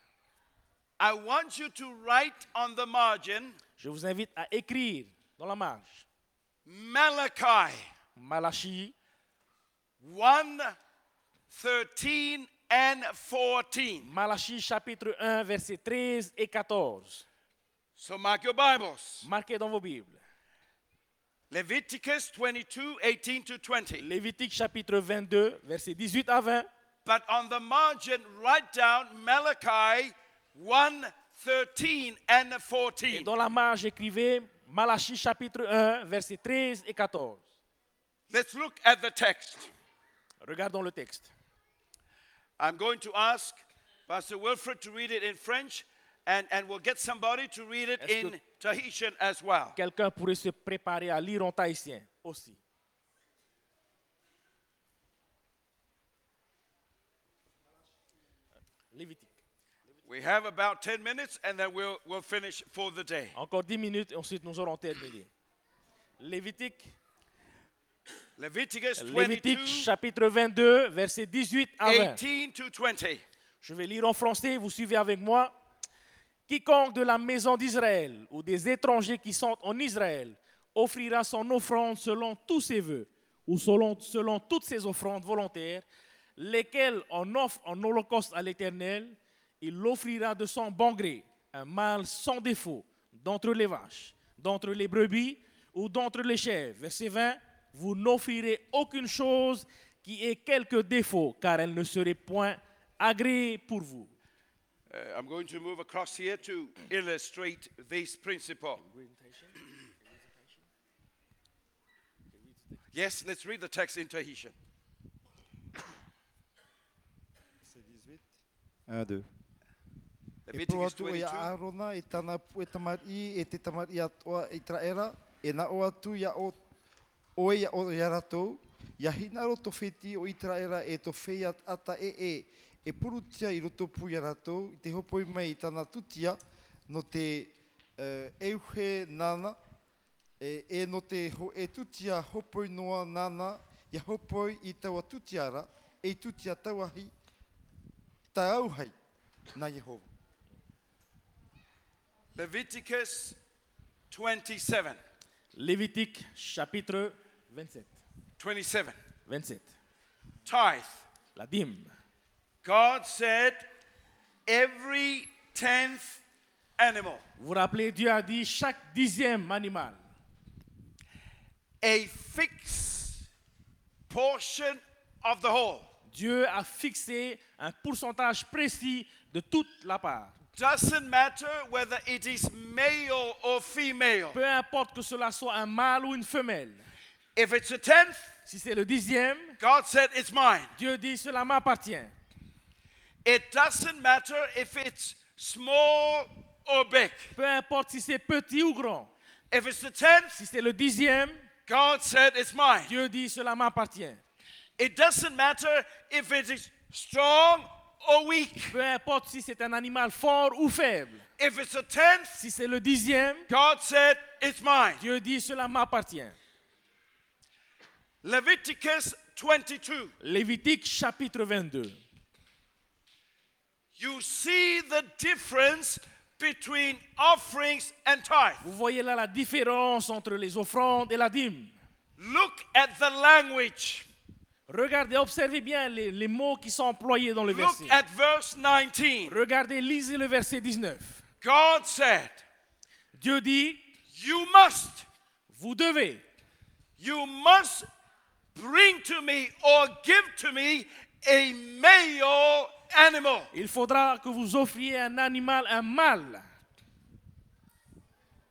I want you to write on the margin Je vous invite à écrire dans la marge. Malachi Malachie 1, 13 and 14. Malachie chapitre 1, versets 13 et 14. So mark your Bibles. Marquez dans vos Bibles. Leviticus 22, 18 to 20. Lévitique chapitre 22, versets 18 à 20. But on the margin, write down Malachi 1, 13 and Et 14. dans la marge, écrivez Malachie chapitre 1, versets 13 et 14. Let's look at the text. Regardons le texte. I'm going to ask Pastor Wilfred to read it in French, and we'll get somebody to read it Est-ce in que- Tahitian as well. Quelqu'un pourrait se préparer à lire en tahitien aussi. Lévitique. We have about 10 minutes, and then we'll finish for the day. Encore 10 minutes et ensuite nous aurons terminé. Lévitique, Leviticus Lévitique 22, chapitre 22, versets 18 à 20. 18 to 20. Je vais lire en français, vous suivez avec moi. Quiconque de la maison d'Israël ou des étrangers qui sont en Israël offrira son offrande selon tous ses vœux ou selon toutes ses offrandes volontaires, lesquelles on offre en holocauste à l'Éternel, il l'offrira de son bon gré, un mâle sans défaut, d'entre les vaches, d'entre les brebis ou d'entre les chèvres. Verset 20, vous n'offrirez aucune chose qui ait quelque défaut, car elle ne serait point agréée pour vous. I'm going to move across here to illustrate this principle. Yes, let's read the text in Tahitian. C'est 18. 1, 2. E Leviticus pro atu ia 22. arona e tana pu e tamari e te tamari atoa i traera e na o atu ia o ia o ia ratou ia hinaro to feti o i traera e to fei ata e purutia i roto pu ia ratou i te hopoi mai i tana tutia no te euhe nana e no te e tutia hopoi noa nana ia hopoi i taua tutiara e i tutia tauahi tauhai na Jehova. Leviticus 27. Lévitique chapitre 27. 27. 27. Tithe. La dîme. God said, every 10th animal, Vous vous rappelez, Dieu a dit chaque 10e animal, a fixed portion of the whole. Dieu a fixé un pourcentage précis de toute la part. Doesn't matter whether it is male or female. Peu importe que cela soit un mâle ou une femelle. If it's a 10th, Si c'est le 10e, God said it's mine. Dieu dit cela m'appartient. It doesn't matter if it's small or big. Peu importe si c'est petit ou grand. If it's the 10th, Si c'est le 10e, God said it's mine. Dieu dit cela m'appartient. It doesn't matter if it is strong or weak. Peu importe si c'est un animal fort ou faible. If it's a 10th, Si c'est le 10e, God said it's mine. Dieu dit cela m'appartient. Leviticus 22. Lévitique chapitre 22. You see the difference between offerings and tithe. Vous voyez là la différence entre les offrandes et la dîme. Look at the language. Regardez, observez bien les mots qui sont employés dans le Look verset. at verse 19. Regardez, lisez le verset 19. God said, Dieu dit, you must vous devez bring to me or give to me a male animal. il faudra que vous offriez un animal, un mâle.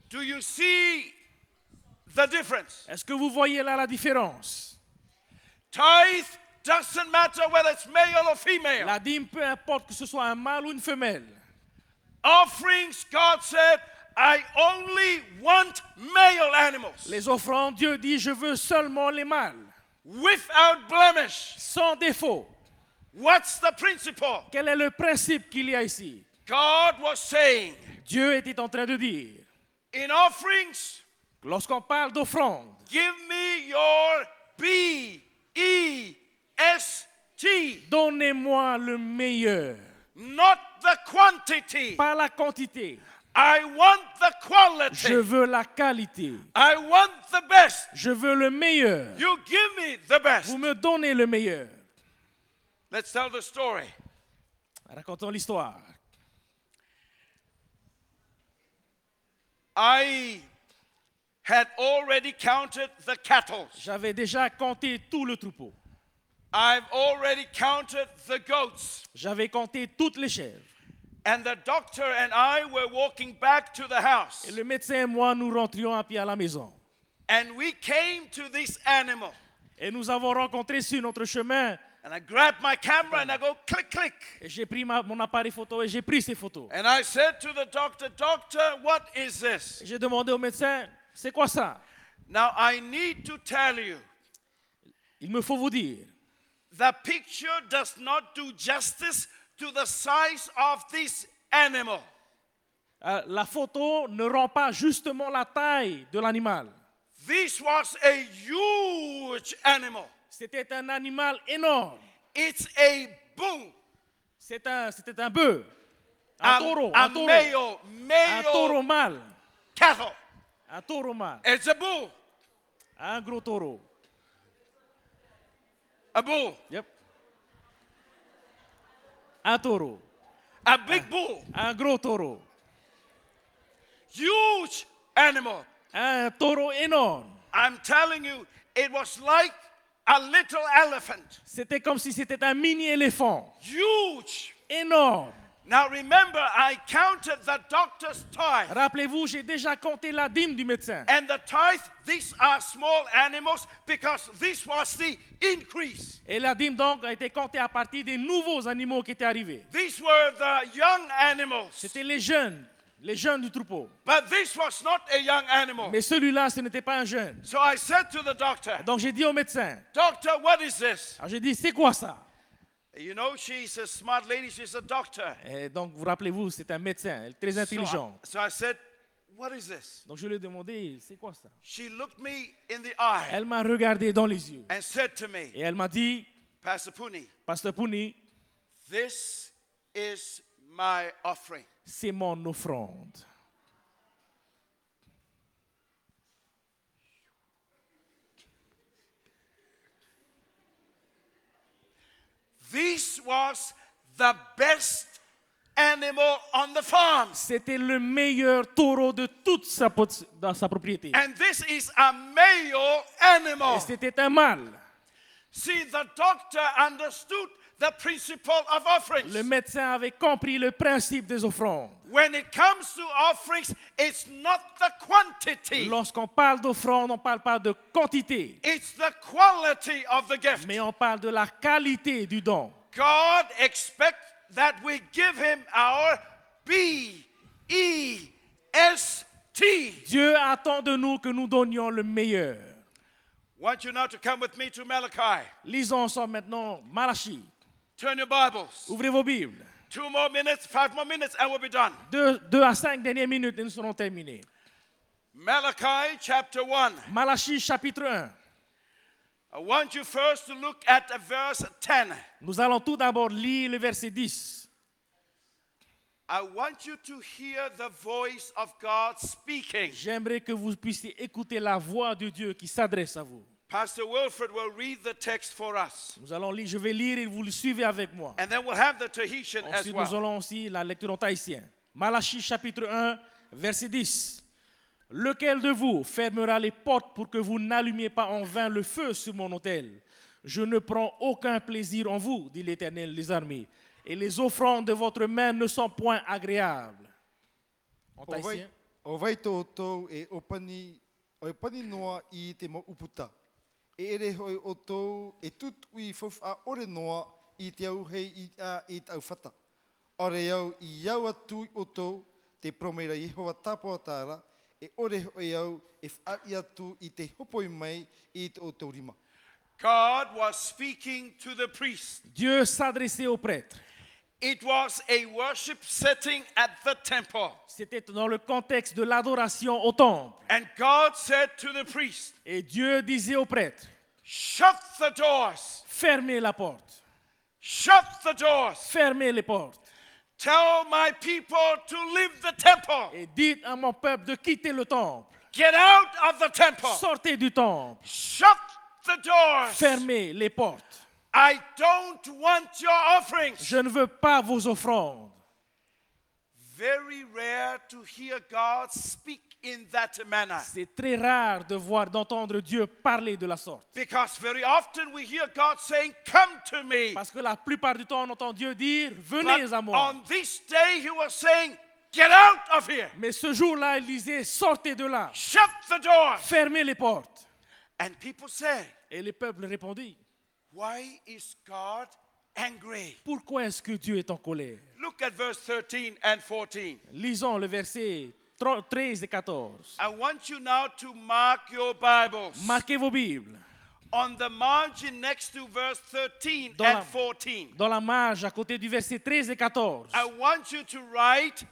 Do you see the difference? Est-ce que vous voyez là la différence? Tithe doesn't matter whether it's male or female. La dîme, peu importe que ce soit un mâle ou une femelle. Offerings, God said, I only want male animals Les offrandes, Dieu dit, je veux seulement les mâles, without blemish. sans défaut. What's the principle? Quel est le principe qu'il y a ici? God was saying, Dieu était en train de dire, in offerings, lorsqu'on parle d'offrande, give me your BEST, donnez-moi le meilleur, not the quantity, pas la quantité, I want the quality. Je veux la qualité. I want the best. Je veux le meilleur. You give me the best. Vous me donnez le meilleur. Let's tell the story. Racontons l'histoire. I had already counted the cattle. J'avais déjà compté tout le troupeau. I've already counted the goats. J'avais compté toutes les chèvres. And the doctor and I were walking back to the house. Et le médecin et moi, nous rentrions à pied à la maison. And we came to this animal. Et nous avons rencontré sur notre chemin. And I grabbed my camera and I go click, click. Et j'ai pris mon appareil photo et j'ai pris ces photos. And I said to the doctor, Doctor, what is this? Et j'ai demandé au médecin, c'est quoi ça? Now I need to tell you, Il me faut vous dire, the picture does not do justice to the size of this animal. la photo ne rend pas justement la taille de l'animal. This was a huge animal. C'était un animal énorme. It's a bull. C'était un bœuf. Un taureau. Un taureau. Un taureau Male mâle. cattle. Un taureau mâle. It's a bull. Un gros taureau. A bull. Yep. Un taureau. A big bull. Un gros taureau. Huge animal. Un taureau énorme. I'm telling you, it was like a little elephant. C'était comme si c'était un mini-éléphant. Huge. Énorme. Now remember, I counted the doctor's tithe. Rappelez-vous, j'ai déjà compté la dîme du médecin. And the tithe, these are small animals because this was the increase. Et la dîme donc a été comptée à partir des nouveaux animaux qui étaient arrivés. These were the young animals. C'était les jeunes du troupeau. But this was not a young animal. Mais celui-là, ce n'était pas un jeune. So I said to the doctor, Donc j'ai dit au médecin, Doctor, what is this? alors j'ai dit, c'est quoi ça? You know, she's a smart lady, she's a doctor. Et donc vous rappelez-vous, c'est un médecin, elle est très intelligent. So I said, what is this? Donc je lui ai demandé, c'est quoi ça? She looked me in the eye Elle m'a regardé dans les yeux. and said to me, Et elle m'a dit, Pastor Puni, Pasteur Pouni, this is my offering. c'est mon offrande. This was the best animal on the farm. C'était le meilleur taureau de toute dans sa propriété. And this is a male animal. Et c'était un mâle. See, the doctor understood the principle of offerings. Le médecin avait compris le principe des offrandes. When it comes to offerings, it's not the quantity, Lorsqu'on parle d'offrande, on ne parle pas de quantité, it's the quality of the gift. mais on parle de la qualité du don. God expects that we give him our B-E-S-T. Dieu attend de nous que nous donnions le meilleur. I want you now to come with me to Malachi. Lisons ensemble maintenant Malachie. Turn your Bibles. Ouvrez vos Bibles. 2 more minutes, 5 more minutes, and we'll be done. 2 à 5 dernières minutes et nous serons terminés. Malachi chapter 1. Malachie chapitre 1. I want you first to look at verse 10. Nous allons tout d'abord lire le verset 10. I want you to hear the voice of God speaking. J'aimerais que vous puissiez écouter la voix de Dieu qui s'adresse à vous. Pastor Wilfred will read the text for us. Nous allons lire, je vais lire et vous le suivez avec moi. And then we'll have the Tahitian as Ensuite, well. nous allons aussi la lecture en tahitien. Malachie chapitre 1, verset 10. Lequel de vous fermera les portes pour que vous n'allumiez pas en vain le feu sur mon autel? Je ne prends aucun plaisir en vous, dit l'Éternel des armées, et les offrandes de votre main ne sont point agréables. En tahitien. O vai tōtou e opani noa I te mo uputa. E ere hoi o tō e tutu I fofa ore noa I te au hei I tau whata. Ore au I au atu o tō te promera Yehova tāpua tāra e ore hoi au e whaari atu I te hopoi mai I te o tō rima. God was speaking to the priest. Dieu s'adressait aux prêtres. It was a worship setting at the temple. C'était dans le contexte de l'adoration au temple. And God said to the priest, Et Dieu disait aux prêtres, shut the doors. fermez la porte, Shut the doors. fermez les portes. Tell my people to leave the temple. Et dites à mon peuple de quitter le temple. Get out of the temple. Sortez du temple. Shut the doors. Fermez les portes. I don't want your offerings. Je ne veux pas vos offrandes. Very rare to hear God speak in that manner. C'est très rare de voir, d'entendre Dieu parler de la sorte. Because very often we hear God saying, "Come to me." Parce que la plupart du temps, on entend Dieu dire, But venez à moi. on this day, He was saying, "Get out of here. Mais ce jour-là, il disait, sortez de là. Shut the doors." Fermez les portes. And people say, Et le peuple répondit, "Why is God angry?" pourquoi est-ce que Dieu est en colère? Look at verse 13 and 14. Lisons le verset 13 et 14. I want you now to mark your Bibles. Marquez vos Bibles. On the margin next to verse 13 Dans and la- 14. Dans la marge, à côté du verset 13 et 14, I want you to write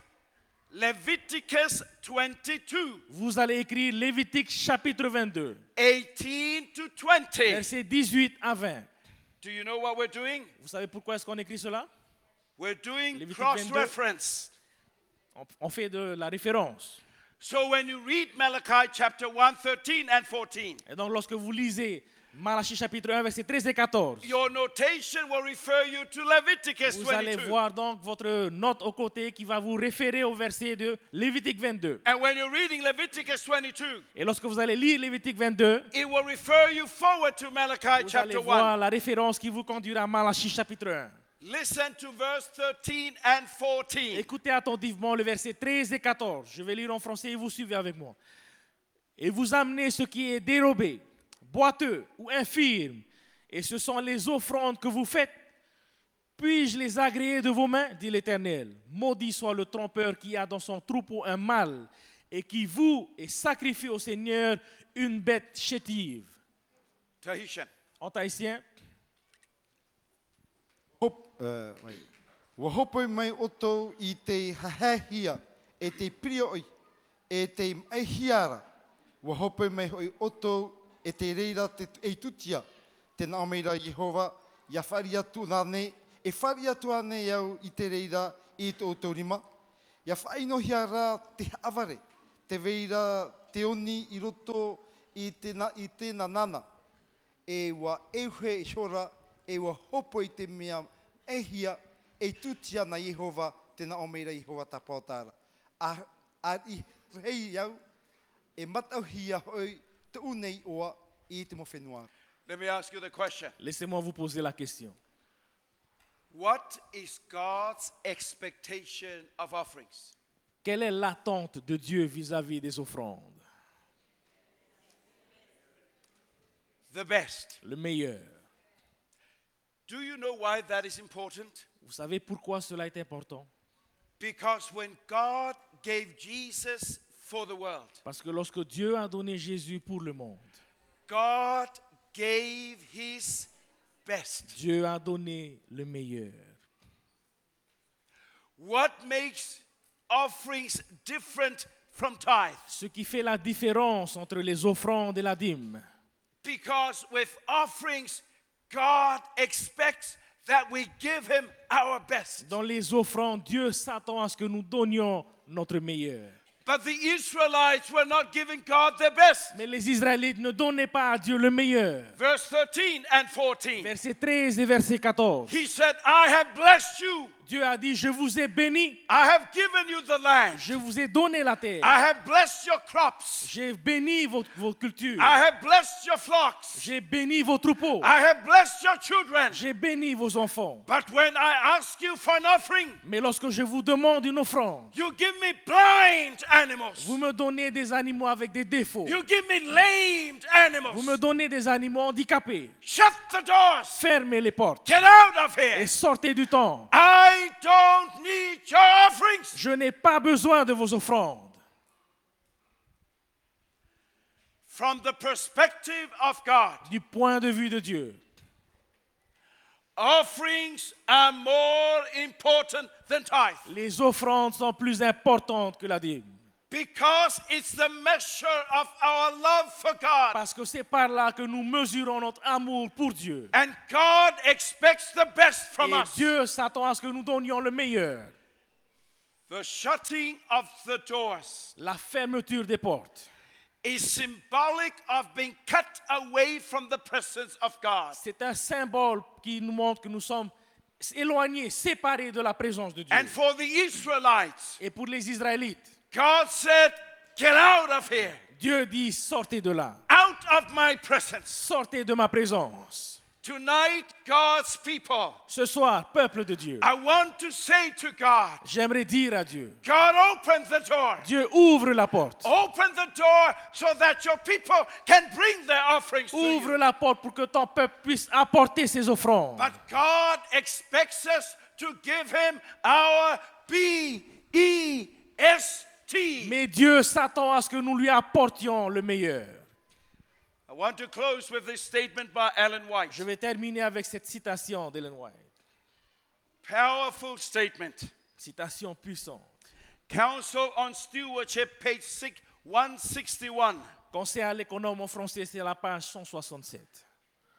Leviticus 22, vous allez écrire Lévitique chapitre 22, 18 to 20. versets 18 à 20. Do you know what we're doing? Vous savez pourquoi est-ce qu'on écrit cela? We're doing Levitique cross-reference. On fait de la référence. So when you read Malachi chapter 1, 13 and 14, Et donc lorsque vous lisez Malachie chapitre 1, verset 13 et 14, your notation will refer you to Leviticus vous allez 22. voir donc votre note au côté qui va vous référer au verset de Lévitique 22. And when you're reading Leviticus 22, Et lorsque vous allez lire Lévitique 22, it will refer you forward to Malachi vous allez chapter 1. voir la référence qui vous conduira à Malachie chapitre 1. Listen to verse 13 and 14. Écoutez attentivement le verset 13 et 14. Je vais lire en français et vous suivez avec moi. Et vous amenez ce qui est dérobé, boiteux ou infirme, et ce sont les offrandes que vous faites. Puis-je les agréer de vos mains, dit l'Éternel. Maudit soit le trompeur qui a dans son troupeau un mâle et qui voue et sacrifie au Seigneur une bête chétive. Tahitian. En tahitien, Wa hopoi mai oto I te hahahia e te prioi e te aihiara. Wa hopoi mai hoi oto e te reira te e tutia. Te naomeira Jehova, ia whari atu nane, e whari atu ane iau I te reira I te otorima. Ia whainohia rā te aware, te veira te oni I roto I te nanana. E wa euhe I hora, e wa hopo I te mea ehia, e tutia na Jehova, te naomeira Jehova tapaotara. A I rei iau, e matauhia hoi te unei oa I te mo whenua. Let me ask you the question. laissez-moi vous poser la question. What is God's expectation of offerings? Quelle est l'attente de Dieu vis-à-vis des offrandes? The best. Le meilleur. Do you know why that is important? Vous savez pourquoi cela est important? Because when God gave Jesus for the world, Parce que lorsque Dieu a donné Jésus pour le monde, God gave His best. Dieu a donné le meilleur. What makes offerings different from tithe? Ce qui fait la différence entre les offrandes et la dîme. Because with offerings, God expects that we give Him our best. Dans les offrandes, Dieu s'attend à ce que nous donnions notre meilleur. But the Israelites were not giving God their best. Mais les Israélites ne donnaient pas à Dieu le meilleur. Verse 13 and 14. Verset 13 et verset 14. He said, I have blessed you. Dieu a dit, je vous ai béni, I have given you the land. je vous ai donné la terre. I have blessed your crops. J'ai béni vos cultures. I have blessed your flocks. J'ai béni vos troupeaux. I have blessed your children. J'ai béni vos enfants. But when I ask you for an offering, Mais lorsque je vous demande une offrande, you give me blind animals. vous me donnez des animaux avec des défauts. You give me lamed animals. Vous me donnez des animaux handicapés. Shut the doors. Fermez les portes Get out of et here. sortez du temple. I don't need your offerings. Je n'ai pas besoin de vos offrandes. From the perspective of God, Du point de vue de Dieu, offerings are more important than tithe les offrandes sont plus importantes que la dîme. because it's the measure of our love for God. Parce que c'est par là que nous mesurons notre amour pour Dieu. And God expects the best from Et us. Dieu s'attend à ce que nous donnions le meilleur. The shutting of the doors La fermeture des portes, is symbolic of being cut away from the presence of God. c'est un symbole qui nous montre que nous sommes éloignés, séparés de la présence de Dieu. And for the Israelites, Et pour les Israélites, God said, get out of here, Dieu dit, sortez de là, out of my presence. sortez de ma présence. Tonight, God's people, Ce soir, peuple de Dieu, I want to say to God, j'aimerais dire à Dieu, God, open the door. Dieu ouvre la porte. Open the door so that your people can bring their offerings to Ouvre you. la porte pour que ton peuple puisse apporter ses offrandes. But God expects us to give him our B-E-S-T. Mais Dieu s'attend à ce que nous lui apportions le meilleur. I want to close with this statement by Ellen White. Je vais terminer avec cette citation d'Ellen White. Powerful statement. Citation puissante. Council on Stewardship, page 161. Conseil à l'économe en français, c'est la page 167.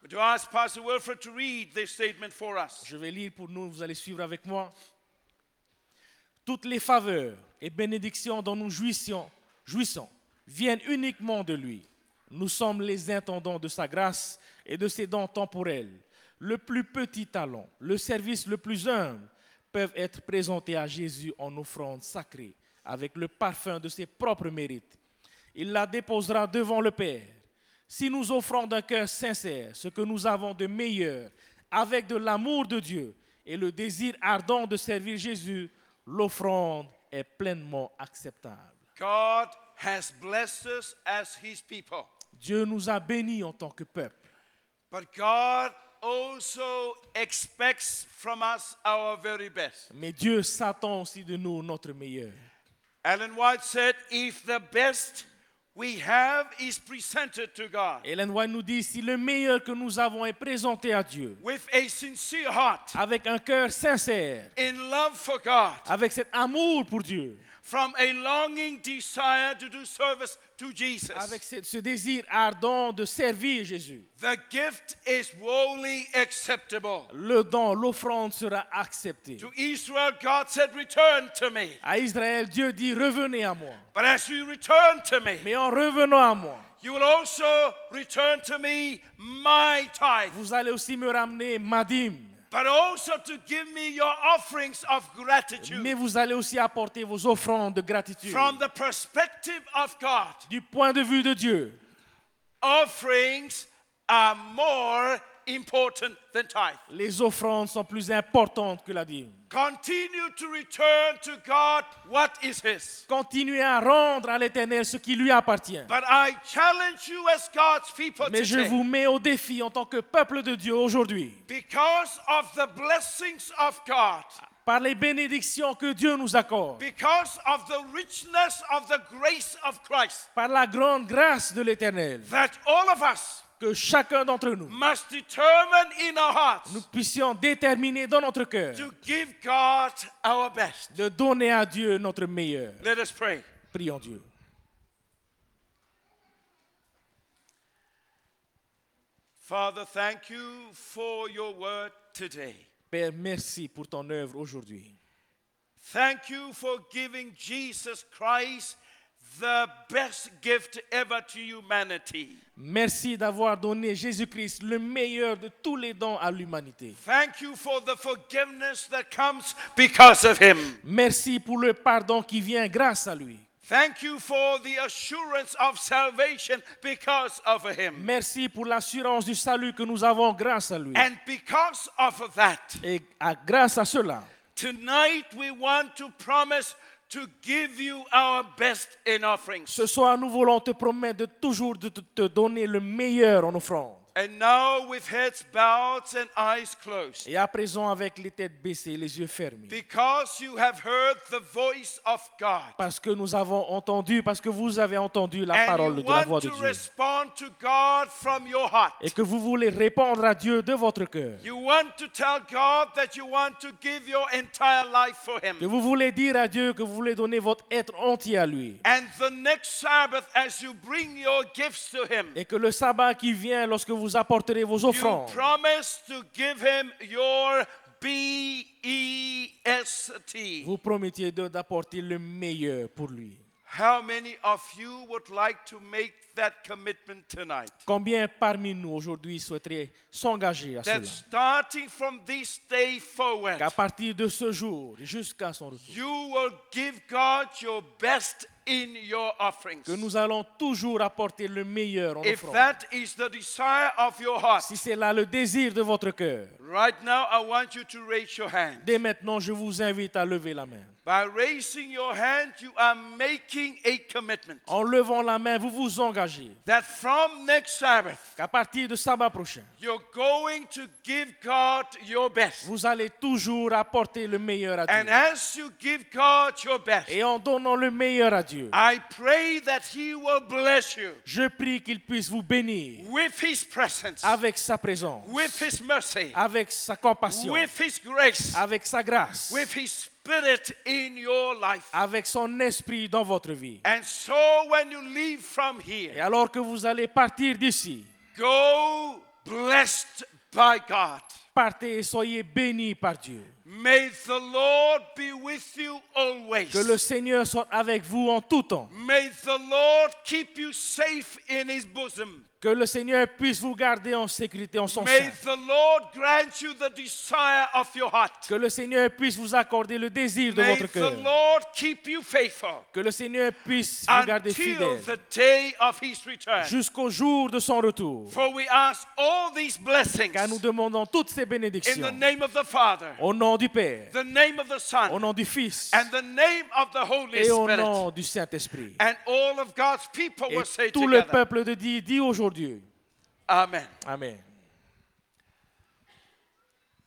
To ask Pastor Wilfred to read this statement for us. Je vais lire pour nous, vous allez suivre avec moi. Toutes les faveurs et bénédictions dont nous jouissons viennent uniquement de lui. Nous sommes les intendants de sa grâce et de ses dons temporels. Le plus petit talent, le service le plus humble peuvent être présentés à Jésus en offrande sacrée avec le parfum de ses propres mérites. Il la déposera devant le Père. Si nous offrons d'un cœur sincère ce que nous avons de meilleur, avec de l'amour de Dieu et le désir ardent de servir Jésus, l'offrande est pleinement acceptable. God has blessed us as his people. Dieu nous a bénis en tant que peuple. But God also expects from us our very best. Mais Dieu s'attend aussi de nous notre meilleur. Ellen White said, if the best we have is presented to God Ellen White nous dit, si le meilleur que nous avons est présenté à Dieu, with a sincere heart, avec un cœur sincère, in love for God, avec cet amour pour Dieu, from a longing desire to do service to Jesus, avec ce désir ardent de servir Jésus, the gift is wholly acceptable. le don, l'offrande sera acceptée. To Israel, God said, return to me. À Israël, Dieu dit, revenez à moi. But as you return to me, Mais en revenant à moi, you will also return to me my tithe, vous allez aussi me ramener ma dîme. but also to give me your offerings of gratitude. Mais vous allez aussi apporter vos offrandes de gratitude. From the perspective of God, Du point de vue de Dieu, offerings are more important than tithe. les offrandes sont plus importantes que la dîme. Continue to return to God what is his. Continuez à rendre à l'Éternel ce qui lui appartient. But I challenge you as God's people Mais je today, vous mets au défi en tant que peuple de Dieu aujourd'hui, because of the blessings of God, par les bénédictions que Dieu nous accorde, because of the richness of the grace of Christ, par la grande grâce de l'Éternel, that all of us que chacun d'entre nous, must determine in our hearts nous puissions déterminer dans notre cœur to give God our best. de donner à Dieu notre meilleur. Let us pray. Prions Dieu. Father, thank you for your word today. Père, merci pour ton œuvre aujourd'hui. Thank you for giving Jesus Christ the best gift ever to humanity. Merci d'avoir donné Jésus-Christ le meilleur de tous les dons à l'humanité. Thank you for the forgiveness that comes because of him. Merci pour le pardon qui vient grâce à lui. Thank you for the assurance of salvation because of him. Merci pour l'assurance du salut que nous avons grâce à lui. And because of that, Et grâce à cela, tonight we want to promise to give you our best in offerings. ce soir, nous voulons te promettre de toujours de te donner le meilleur en offrande. And now with heads bowed and eyes closed, Et à présent, avec les têtes baissées, les yeux fermés, because you have heard the voice of God, parce que nous avons entendu, parce que vous avez entendu la and parole you de la voix want de to Dieu, respond to God from your heart. et que vous voulez répondre à Dieu de votre cœur, You want to tell God that you want to give your entire life for que him. vous voulez dire à Dieu que vous voulez donner votre être entier à lui, And the next Sabbath, as you bring your gifts to him, et que le sabbat qui vient, lorsque vous apporterez vos you offrandes, promise to give him your B-E-S-T. Vous promettiez d'apporter le meilleur pour lui. How many of you would like to make that commitment tonight? Combien parmi nous aujourd'hui souhaiteraient s'engager à That cela? starting from this day forward, Qu'à partir de ce jour jusqu'à son retour, you will give God your best in your offerings. que nous allons toujours apporter le meilleur en If offrande. that is the desire of your heart, Si c'est là le désir de votre cœur, right now I want you to raise your hand. dès maintenant, je vous invite à lever la main. By raising your hand, you are making a commitment En levant la main, vous vous engagez that from next Sabbath, qu'à partir de sabbat prochain, you're going to give God your best. vous allez toujours apporter le meilleur à And Dieu. as you give God your best, Et en donnant le meilleur à Dieu, I pray that He will bless you je prie qu'il puisse vous bénir with His presence, avec sa présence, with His mercy, avec sa compassion, with His grace, avec sa grâce, with His Spirit in your life. avec son esprit dans votre vie. And so when you leave from Et here, alors que vous allez partir d'ici, go blessed by God. partez et soyez bénis par Dieu. May the Lord be with you always. Que le Seigneur soit avec vous en tout temps. May the Lord keep you safe in His bosom. Que le Seigneur puisse vous garder en sécurité en son May sein. the Lord grant you the desire of your heart. Que le Seigneur puisse vous accorder le désir de May votre the cœur. Lord keep you faithful Que le Seigneur puisse vous garder until fidèle the day of His return. jusqu'au jour de son retour. For we ask all these blessings Car nous demandons toutes ces in the bénédictions name of the Father, au nom du Père, the name of the au Son, nom du Fils and the name of the Holy et au Spirit. nom du Saint-Esprit. And all of God's people Et will say tout le together, peuple de Dieu dit aujourd'hui. Amen. Amen.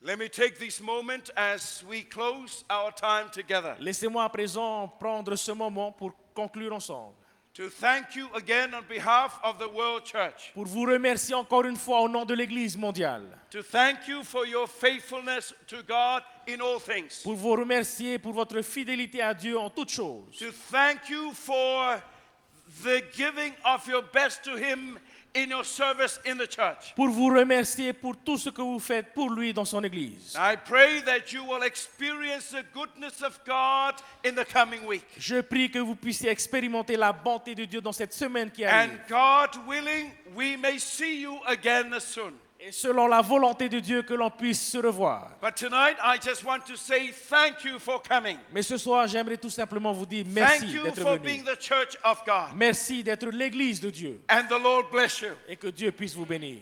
Let me take this moment as we close our time together Laissez-moi à présent prendre ce moment pour conclure ensemble. to thank you again on behalf of the World Church, Pour vous remercier encore une fois au nom de l'Église mondiale. to thank you for your faithfulness to God in all things, Pour vous remercier pour votre fidélité à Dieu en toutes choses. to thank you for the giving of your best to Him in your service in the church. Pour vous remercier pour tout ce que vous faites pour lui dans son Église. I pray that you will experience the goodness of God in the coming week. Je prie que vous puissiez expérimenter la bonté de Dieu dans cette semaine qui And arrive. God willing, we may see you again soon. Et selon la volonté de Dieu, que l'on puisse se revoir. But tonight, I just want to say thank you for coming. Mais ce soir, j'aimerais tout simplement vous dire Thank merci you d'être for venu. being the church of God. Merci d'être l'Église de Dieu. And the Lord bless you. Et que Dieu puisse vous bénir.